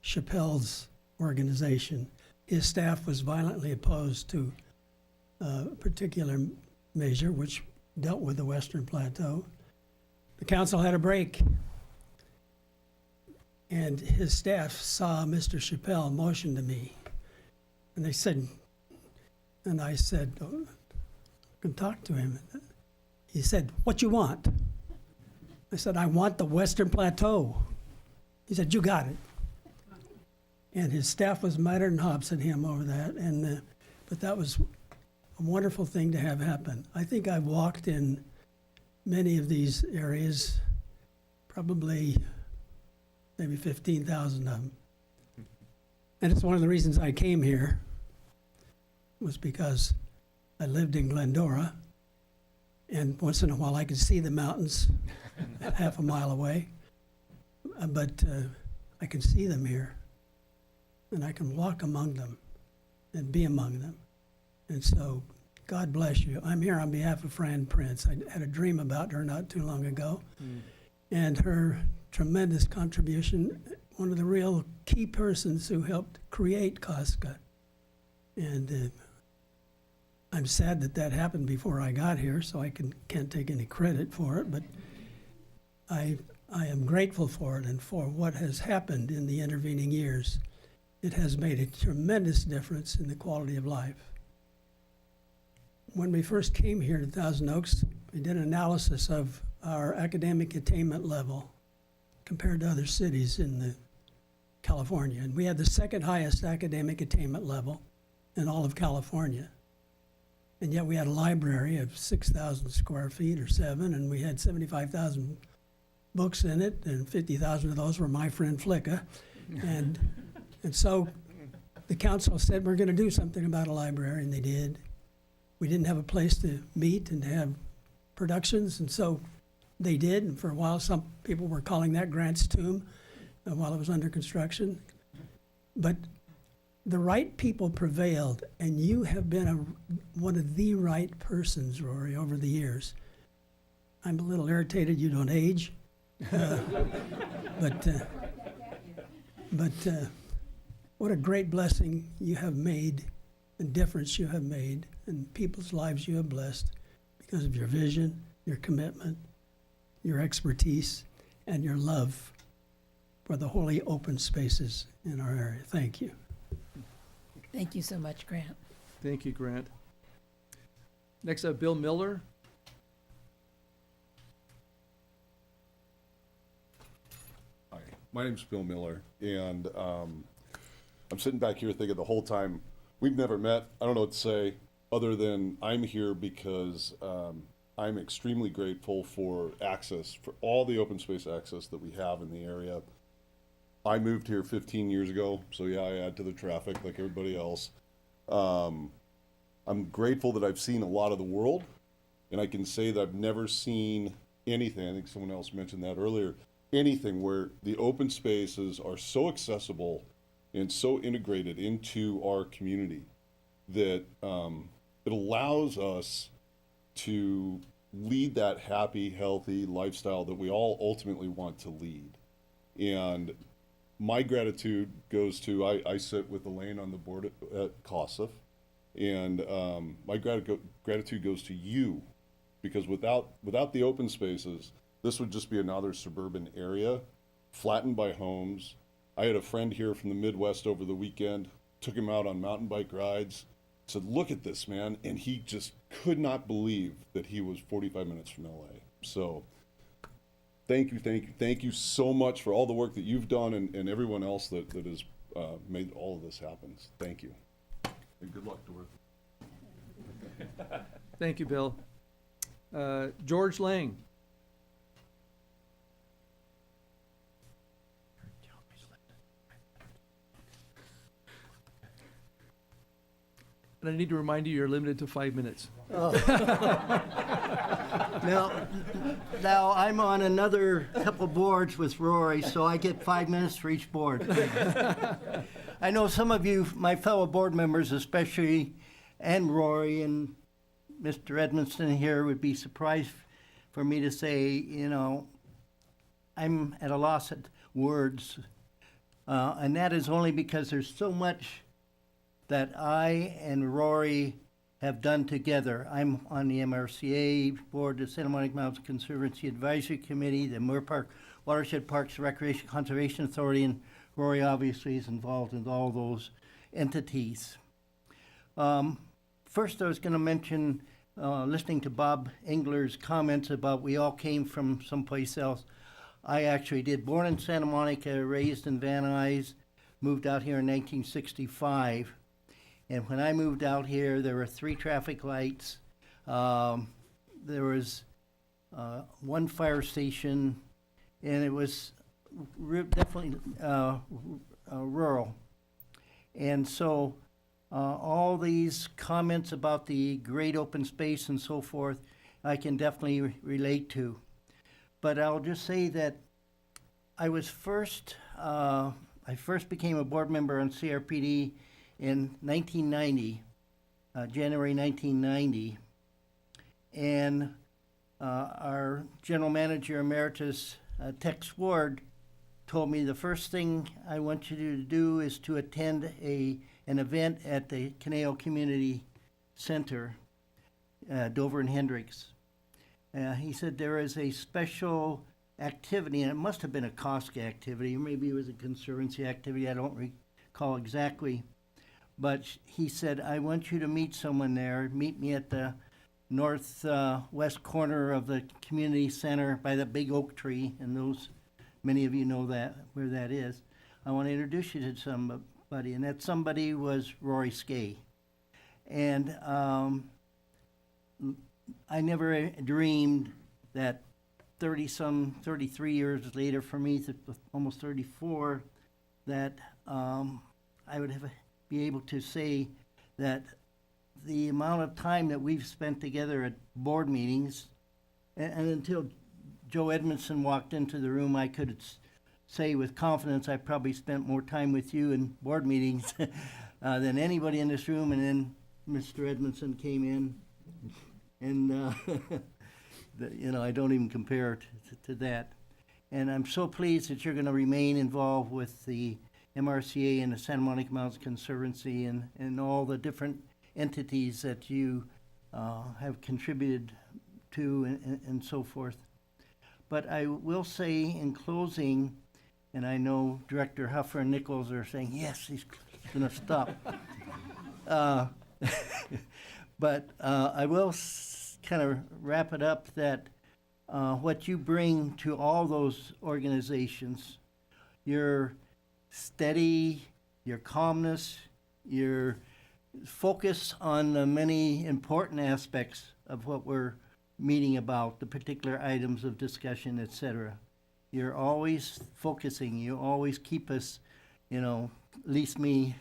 Chappelle's organization. His staff was violently opposed to a particular measure which dealt with the Western Plateau. The council had a break, and his staff saw Mr. Chappelle motion to me, and I said, oh, I can talk to him. He said, what you want? I said, I want the Western Plateau. He said, you got it. And his staff was mad and hops at him over that, but that was a wonderful thing to have happen. I think I've walked in many of these areas, probably maybe 15,000 of them. And it's one of the reasons I came here, was because I lived in Glendora, and once in a while I could see the mountains half a mile away, but I can see them here, and I can walk among them and be among them. And so, God bless you. I'm here on behalf of Fran Prince. I had a dream about her not too long ago, and her tremendous contribution, one of the real key persons who helped create COSCA. And I'm sad that happened before I got here, so I can't take any credit for it, but I am grateful for it and for what has happened in the intervening years. It has made a tremendous difference in the quality of life. When we first came here to Thousand Oaks, we did an analysis of our academic attainment level compared to other cities in California. And we had the second highest academic attainment level in all of California. And yet we had a library of 6,000 square feet or 7, and we had 75,000 books in it, and 50,000 of those were my friend Flicka. And so the council said, we're going to do something about a library, and they did. We didn't have a place to meet and to have productions, and so they did. And for a while, some people were calling that Grant's Tomb while it was under construction. But the right people prevailed, and you have been one of the right persons, Rory, over the years. I'm a little irritated you don't age, but what a great blessing you have made and difference you have made and people's lives you have blessed because of your vision, your commitment, your expertise, and your love for the holy open spaces in our area. Thank you. Thank you so much, Grant. Thank you, Grant. Next up, Bill Miller. Hi, my name's Bill Miller, and I'm sitting back here thinking the whole time we've never met. I don't know what to say other than I'm here because I'm extremely grateful for access, for all the open space access that we have in the area. I moved here 15 years ago, so yeah, I add to the traffic like everybody else. I'm grateful that I've seen a lot of the world, and I can say that I've never seen anything, I think someone else mentioned that earlier, anything where the open spaces are so accessible and so integrated into our community that it allows us to lead that happy, healthy lifestyle that we all ultimately want to lead. And my gratitude goes to, I sit with Elaine on the board at COSCA, and my gratitude goes to you, because without the open spaces, this would just be another suburban area, flattened by homes. I had a friend here from the Midwest over the weekend, took him out on mountain bike rides, said, look at this, man, and he just could not believe that he was 45 minutes from LA. So thank you so much for all the work that you've done and everyone else that has made all of this happen. Thank you. And good luck, Dorothy. Thank you, Bill. George Lang. And I need to remind you, you're limited to 5 minutes. Now, I'm on another couple boards with Rory, so I get 5 minutes for each board. I know some of you, my fellow board members especially, and Rory and Mr. Edmondson here would be surprised for me to say, you know, I'm at a loss at words. And that is only because there's so much that I and Rory have done together. I'm on the MRCA board, the Santa Monica Mountains Conservancy Advisory Committee, the Moore Park Watershed Parks Recreation Conservation Authority, and Rory obviously is involved in all those entities. First, I was going to mention, listening to Bob Engler's comments about we all came from someplace else. I actually did. Born in Santa Monica, raised in Van Nuys, moved out here in 1965. And when I moved out here, there were 3 traffic lights. There was one fire station, and it was definitely rural. And so all these comments about the great open space and so forth, I can definitely relate to. But I'll just say that I first became a board member on CRPD in 1990, January 1990, and our general manager emeritus, Tex Ward, told me the first thing I want you to do is to attend an event at the Caneo Community Center, Dover and Hendricks. He said there is a special activity, and it must have been a COSCA activity, or maybe it was a Conservancy activity, I don't recall exactly. But he said, I want you to meet someone there. Meet me at the northwest corner of the community center by the big oak tree, and many of you know where that is. I want to introduce you to somebody, and that somebody was Rory Skay. And I never dreamed that 33 years later for me, almost 34, that I would be able to say that the amount of time that we've spent together at board meetings, and until Joe Edmondson walked into the room, I could say with confidence I probably spent more time with you in board meetings than anybody in this room. And then Mr. Edmondson came in, and I don't even compare to that. And I'm so pleased that you're going to remain involved with the MRCA and the Santa Monica Mountains Conservancy and all the different entities that you have contributed to and so forth. But I will say in closing, and I know Director Huffer and Nichols are saying, yes, he's going to stop. But I will kind of wrap it up that what you bring to all those organizations, your steady, your calmness, your focus on the many important aspects of what we're meeting about, the particular items of discussion, etc. You're always focusing. You always keep us, at least me,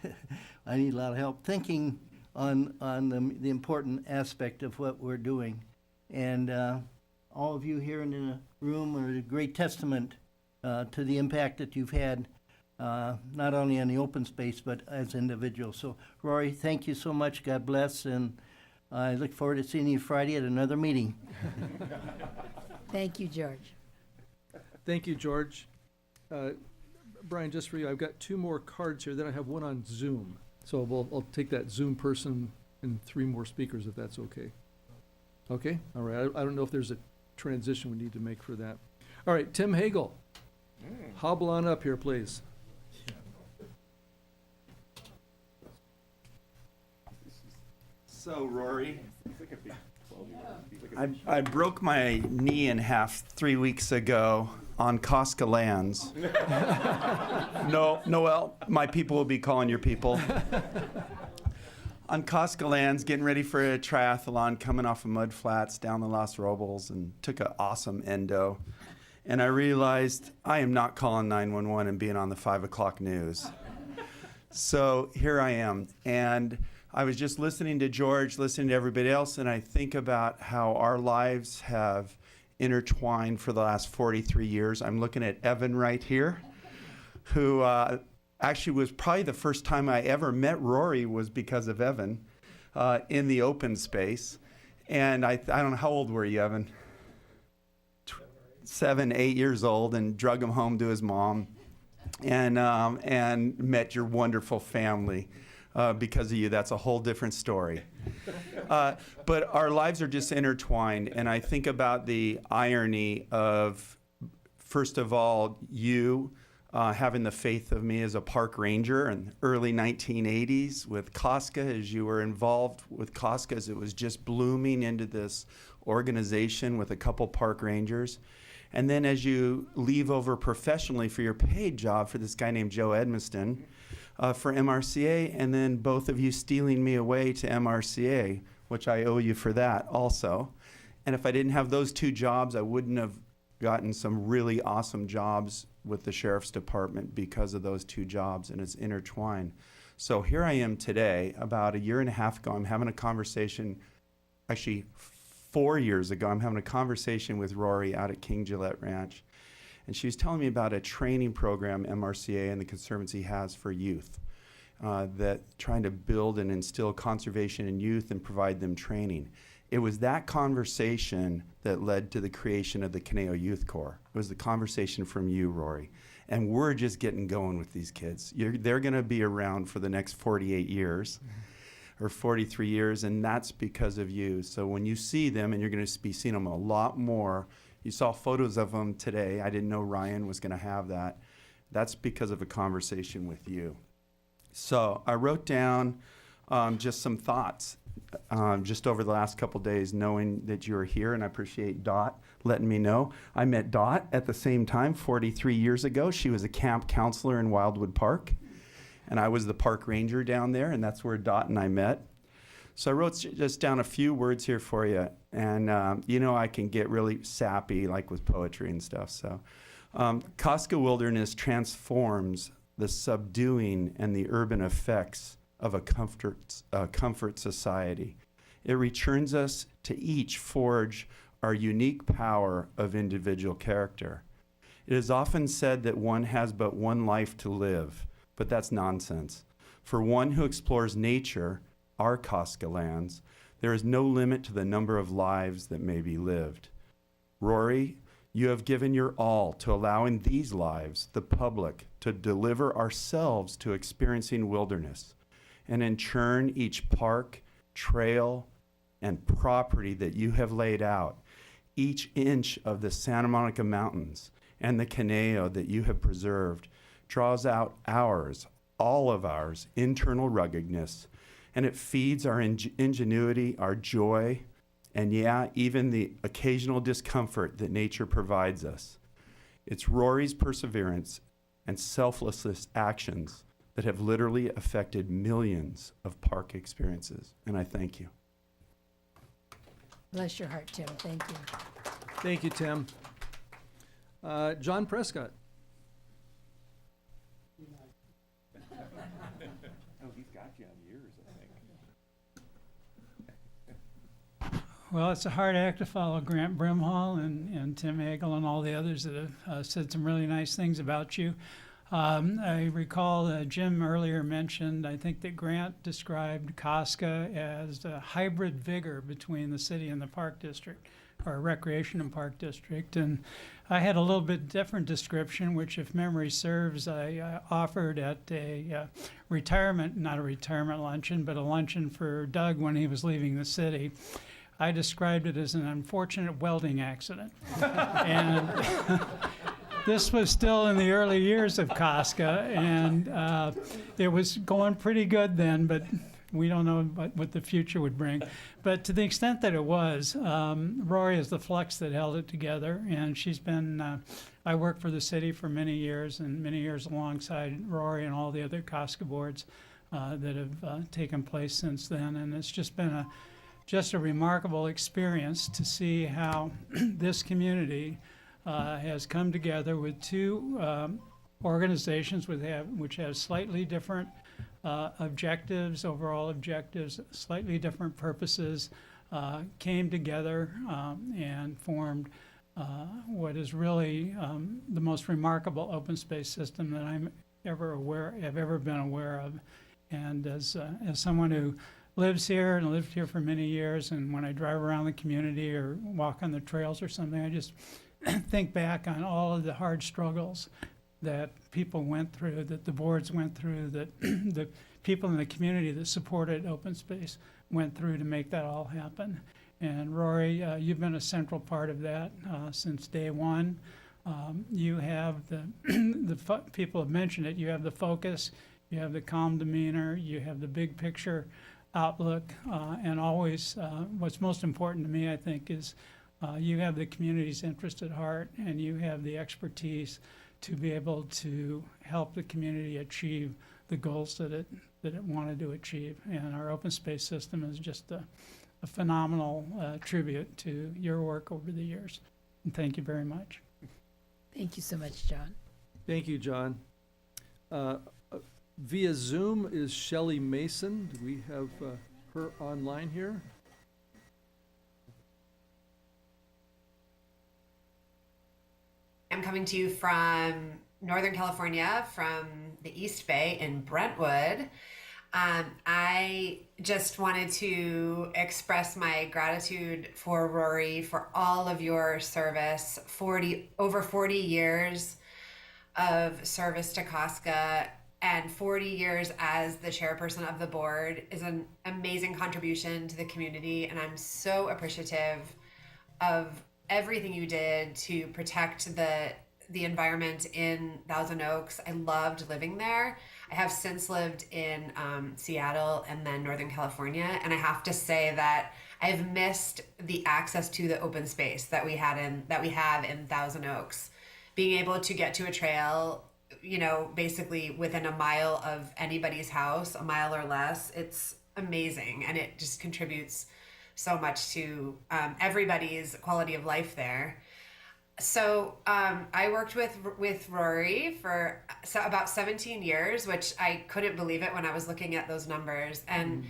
I need a lot of help thinking on the important aspect of what we're doing. And all of you here in the room are a great testament to the impact that you've had, not only on the open space, but as individuals. So, Rory, thank you so much. God bless. And I look forward to seeing you Friday at another meeting. Thank you, George. Thank you, George. Brian, just for you, I've got 2 more cards here. Then I have one on Zoom. So I'll take that Zoom person and 3 more speakers if that's okay. Okay? All right. I don't know if there's a transition we need to make for that. All right, Tim Hagel. Hobble on up here, please. So, Rory, I broke my knee in half 3 weeks ago on COSCA lands. No, Noel, my people will be calling your people. On COSCA lands, getting ready for a triathlon, coming off of mud flats down the Los Robles, and took an awesome endo. And I realized I am not calling 911 and being on the 5 o'clock news. So here I am. And I was just listening to George, listening to everybody else, and I think about how our lives have intertwined for the last 43 years. I'm looking at Evan right here, who actually was probably the first time I ever met Rory was because of Evan in the open space. And I don't know, how old were you, Evan? 7, 8 years old, and drug him home to his mom, and met your wonderful family. Because of you, that's a whole different story. But our lives are just intertwined, and I think about the irony of, first of all, you having the faith of me as a park ranger in the early 1980s with COSCA, as you were involved with COSCA as it was just blooming into this organization with a couple park rangers. And then as you leave over professionally for your paid job for this guy named Joe Edmiston, for MRCA, and then both of you stealing me away to MRCA, which I owe you for that also. And if I didn't have those 2 jobs, I wouldn't have gotten some really awesome jobs with the Sheriff's Department because of those 2 jobs, and it's intertwined. So here I am today, about a year and a half ago, I'm having a conversation, actually 4 years ago, I'm having a conversation with Rory out at King Gillette Ranch. And she was telling me about a training program MRCA and the Conservancy has for youth, that trying to build and instill conservation in youth and provide them training. It was that conversation that led to the creation of the Conejo Youth Corps. It was the conversation from you, Rory. And we're just getting going with these kids. They're going to be around for the next 48 years. Or 43 years, and that's because of you. So when you see them, and you're going to be seeing them a lot more, you saw photos of them today. I didn't know Ryan was going to have that. That's because of a conversation with you. So I wrote down just some thoughts just over the last couple days, knowing that you were here, and I appreciate Dot letting me know. I met Dot at the same time 43 years ago. She was a camp counselor in Wildwood Park, and I was the park ranger down there, and that's where Dot and I met. So I wrote just down a few words here for you. And, I can get really sappy, like with poetry and stuff. So COSCA Wilderness transforms the subduing and the urban effects of a comfort society. It returns us to each forge our unique power of individual character. It is often said that one has but one life to live, but that's nonsense. For one who explores nature, our COSCA lands, there is no limit to the number of lives that may be lived. Rory, you have given your all to allowing these lives, the public, to deliver ourselves to experiencing wilderness, and in turn, each park, trail, and property that you have laid out, each inch of the Santa Monica Mountains and the Conejo that you have preserved, draws out ours, all of ours, internal ruggedness, and it feeds our ingenuity, our joy, and even the occasional discomfort that nature provides us. It's Rory's perseverance and selfless actions that have literally affected millions of park experiences. And I thank you. Bless your heart, Tim. Thank you. Thank you, Tim. John Prescott. Oh, he's got you on years, I think. Well, it's a hard act to follow Grant Brimhall and Tim Hagel and all the others that have said some really nice things about you. I recall Jim earlier mentioned, I think that Grant described COSCA as a hybrid vigor between the city and the park district, or recreation and park district. And I had a little bit different description, which if memory serves, I offered at a not a retirement luncheon, but a luncheon for Doug when he was leaving the city. I described it as an unfortunate welding accident. And this was still in the early years of COSCA, and it was going pretty good then, but we don't know what the future would bring. But to the extent that it was, Rory is the flux that held it together, and she's been, I worked for the city for many years, and many years alongside Rory and all the other COSCA boards that have taken place since then, and it's just been just a remarkable experience to see how this community has come together with two organizations which have slightly different objectives, overall objectives, slightly different purposes, came together and formed what is really the most remarkable open space system that have ever been aware of. And as someone who lives here and lived here for many years, and when I drive around the community or walk on the trails or something, I just think back on all of the hard struggles that people went through, that the boards went through, that the people in the community that supported open space went through to make that all happen. And Rory, you've been a central part of that since day one. You have people have mentioned it, you have the focus, you have the calm demeanor, you have the big picture outlook, and always what's most important to me, I think, is you have the community's interest at heart, and you have the expertise to be able to help the community achieve the goals that it wanted to achieve. And our open space system is just a phenomenal tribute to your work over the years. And thank you very much. Thank you so much, John. Thank you, John. Via Zoom is Shelley Mason. Do we have her online here? I'm coming to you from Northern California, from the East Bay in Brentwood. I just wanted to express my gratitude for Rory for all of your service, over 40 years of service to COSCA, and 40 years as the chairperson of the board is an amazing contribution to the community, and I'm so appreciative of everything you did to protect the environment in Thousand Oaks. I loved living there. I have since lived in Seattle and then Northern California, and I have to say that I've missed the access to the open space that we have in Thousand Oaks. Being able to get to a trail, basically within a mile of anybody's house, a mile or less, it's amazing, and it just contributes so much to everybody's quality of life there. So I worked with Rory for about 17 years, which I couldn't believe it when I was looking at those numbers. And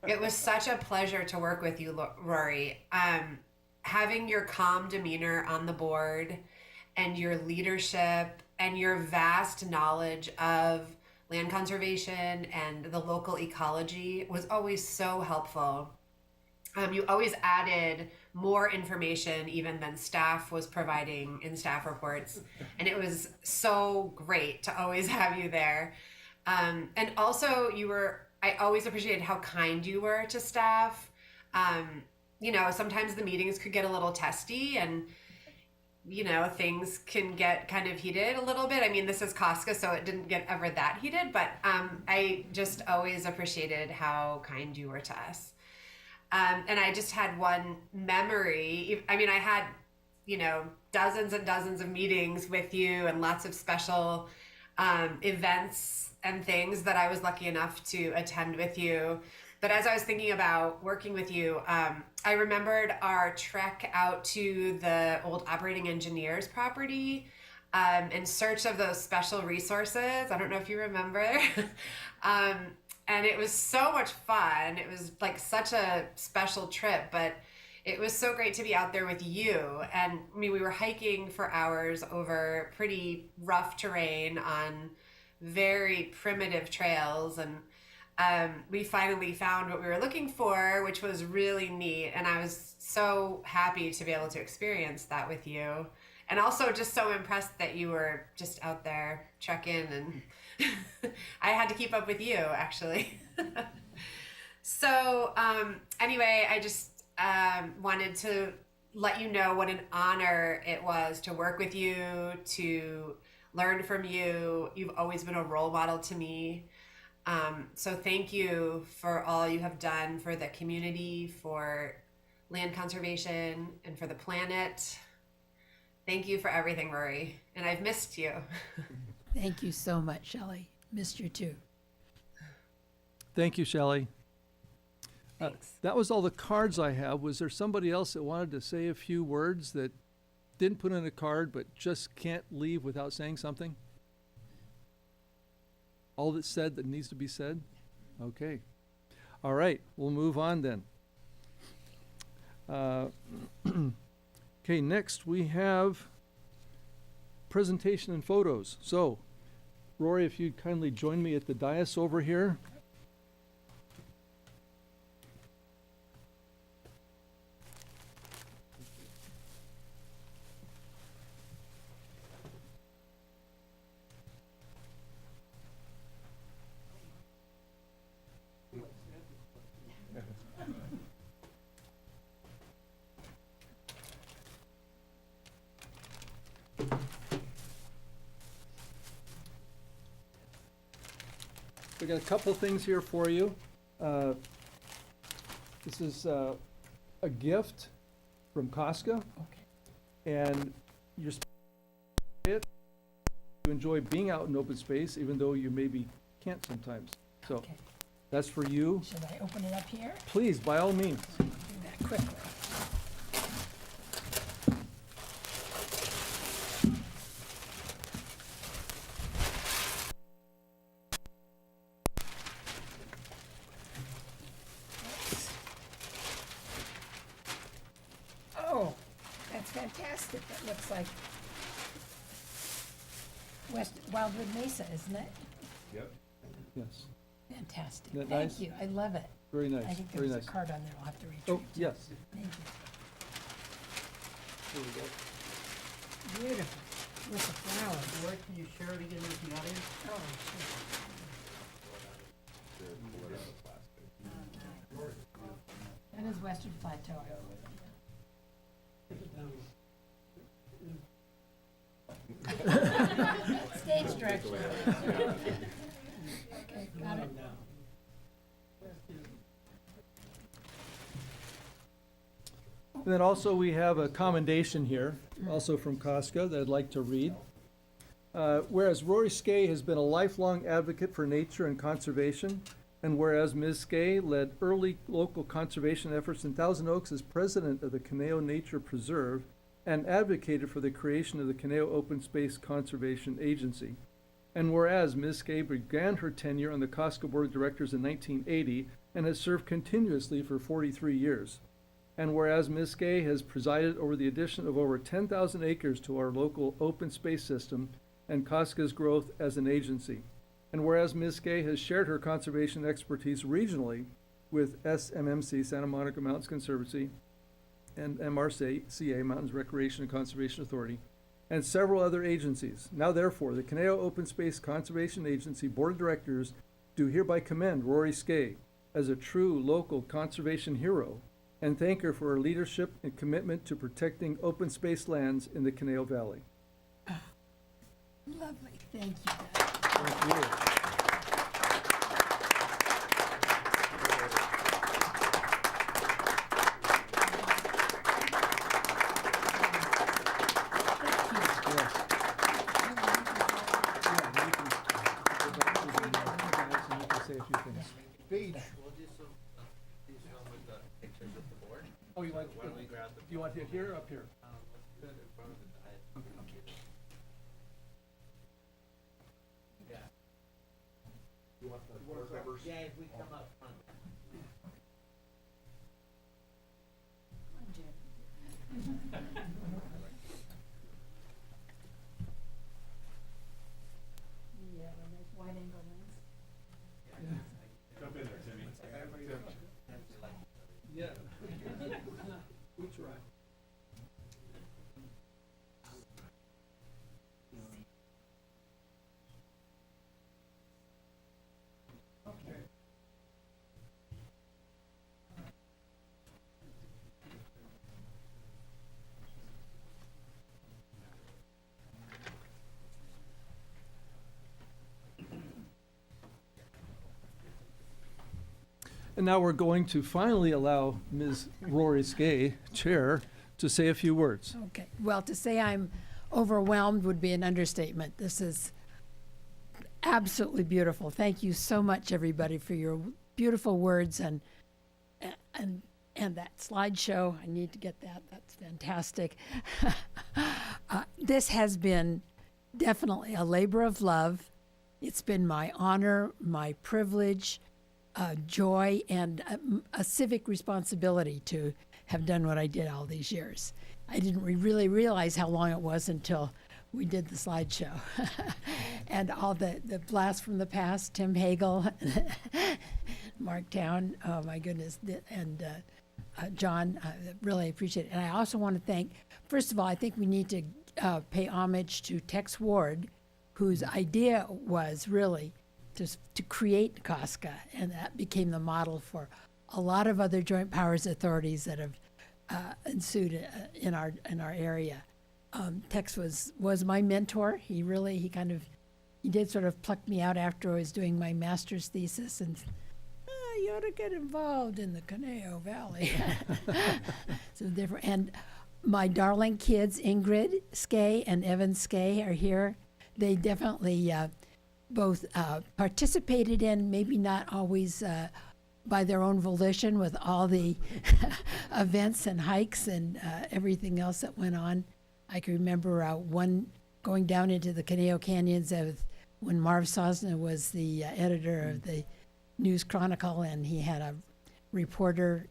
it was such a pleasure to work with you, Rory. Having your calm demeanor on the board and your leadership and your vast knowledge of land conservation and the local ecology was always so helpful. You always added more information even than staff was providing in staff reports. And it was so great to always have you there. And also I always appreciated how kind you were to staff. Sometimes the meetings could get a little testy and, things can get kind of heated a little bit. I mean, this is COSCA, so it didn't get ever that heated, but I just always appreciated how kind you were to us. And I just had one memory. I mean, I had, dozens and dozens of meetings with you and lots of special events and things that I was lucky enough to attend with you. But as I was thinking about working with you, I remembered our trek out to the old operating engineers property in search of those special resources. I don't know if you remember. And it was so much fun. It was like such a special trip, but it was so great to be out there with you. And I mean, we were hiking for hours over pretty rough terrain on very primitive trails, and we finally found what we were looking for, which was really neat. And I was so happy to be able to experience that with you. And also just so impressed that you were just out there trekking, and I had to keep up with you, actually. So anyway, I just wanted to let you know what an honor it was to work with you, to learn from you. You've always been a role model to me. So thank you for all you have done for the community, for land conservation, and for the planet. Thank you for everything, Rory. And I've missed you. Thank you so much, Shelley. Missed you too. Thank you, Shelley. Thanks. That was all the cards I have. Was there somebody else that wanted to say a few words that didn't put in a card but just can't leave without saying something? All that's said that needs to be said? Okay. All right, we'll move on then. Okay, next we have presentation and photos. So, Rory, if you'd kindly join me at the dais over here. We got a couple things here for you. This is a gift from COSCA. And you're to enjoy being out in open space, even though you maybe can't sometimes. So Okay. that's for you. Should I open it up here? Please, by all means. Do that quickly. Oh, that's fantastic. That looks like West Wildwood Mesa, isn't it? Yep. Yes. Fantastic. Isn't that Thank nice? you. I love it. Very nice. I think Very there was nice. a card on there I'll have to retrieve. Oh, yes. Thank you. Here we go. Beautiful. With the flowers. Where can you share it again with the audience? Oh, sure. That is Western Plateau. Stage direction. Okay, got it. And then also we have a commendation here, also from COSCA, that I'd like to read. Whereas Rory Skay has been a lifelong advocate for nature and conservation, and whereas Ms. Skay led early local conservation efforts in Thousand Oaks as president of the Caneo Nature Preserve and advocated for the creation of the Caneo Open Space Conservation Agency. And whereas Ms. Skay began her tenure on the COSCA Board of Directors in 1980 and has served continuously for 43 years. And whereas Ms. Skay has presided over the addition of over 10,000 acres to our local open space system and COSCA's growth as an agency. And whereas Ms. Skay has shared her conservation expertise regionally with SMMC, Santa Monica Mountains Conservancy, and MRCA, Mountains Recreation and Conservation Authority, and several other agencies. Now therefore, the Caneo Open Space Conservation Agency Board of Directors do hereby commend Rory Skay as a true local conservation hero and thank her for her leadership and commitment to protecting open space lands in the Caneo Valley. Lovely. Thank you. Thank you. a few things. Speech. Oh, you like, do you want it here or up here? Yeah, if we come up front. Jump in there, Timmy. Yeah. We try. And now we're going to finally allow Ms. Rory Skay, Chair, to say a few words. Okay, well, to say I'm overwhelmed would be an understatement. This is absolutely beautiful. Thank you so much, everybody, for your beautiful words and that slideshow. I need to get that. That's fantastic. This has been definitely a labor of love. It's been my honor, my privilege, joy, and a civic responsibility to have done what I did all these years. I didn't really realize how long it was until we did the slideshow. And all the blasts from the past, Tim Hagel, Mark Town, oh my goodness, and John, I really appreciate it. And I also want to thank, first of all, I think we need to pay homage to Tex Ward, whose idea was really to create COSCA, and that became the model for a lot of other joint powers authorities that have ensued in our area. Tex was my mentor. He did sort of pluck me out after I was doing my master's thesis and you ought to get involved in the Conejo Valley. So different. And my darling kids, Ingrid Skay and Evan Skay, are here. They definitely both participated in, maybe not always by their own volition, with all the events and hikes and everything else that went on. I can remember one going down into the Conejo Canyons when Marv Sosna was the editor of the News Chronicle, and he had a reporter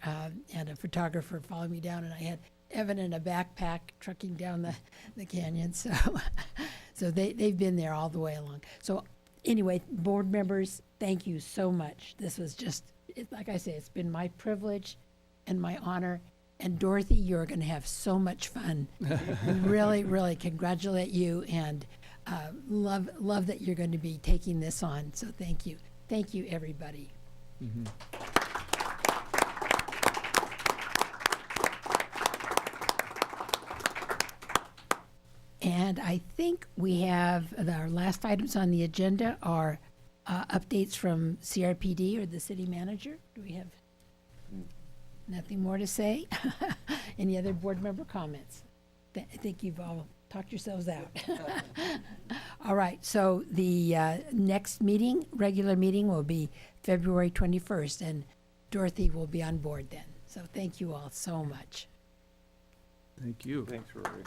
and a photographer follow me down, and I had Evan in a backpack trucking down the canyon. So they've been there all the way along. So anyway, board members, thank you so much. This was just, like I say, it's been my privilege and my honor. And Dorothy, you're going to have so much fun. Really, really congratulate you, and love that you're going to be taking this on. So thank you. Thank you, everybody. Mm-hmm. And I think we have our last items on the agenda are updates from CRPD or the city manager. Do we have nothing more to say? Any other board member comments? I think you've all talked yourselves out. All right, so the next meeting, regular meeting, will be February 21st, and Dorothy will be on board then. So thank you all so much. Thank you. Thanks, Rory.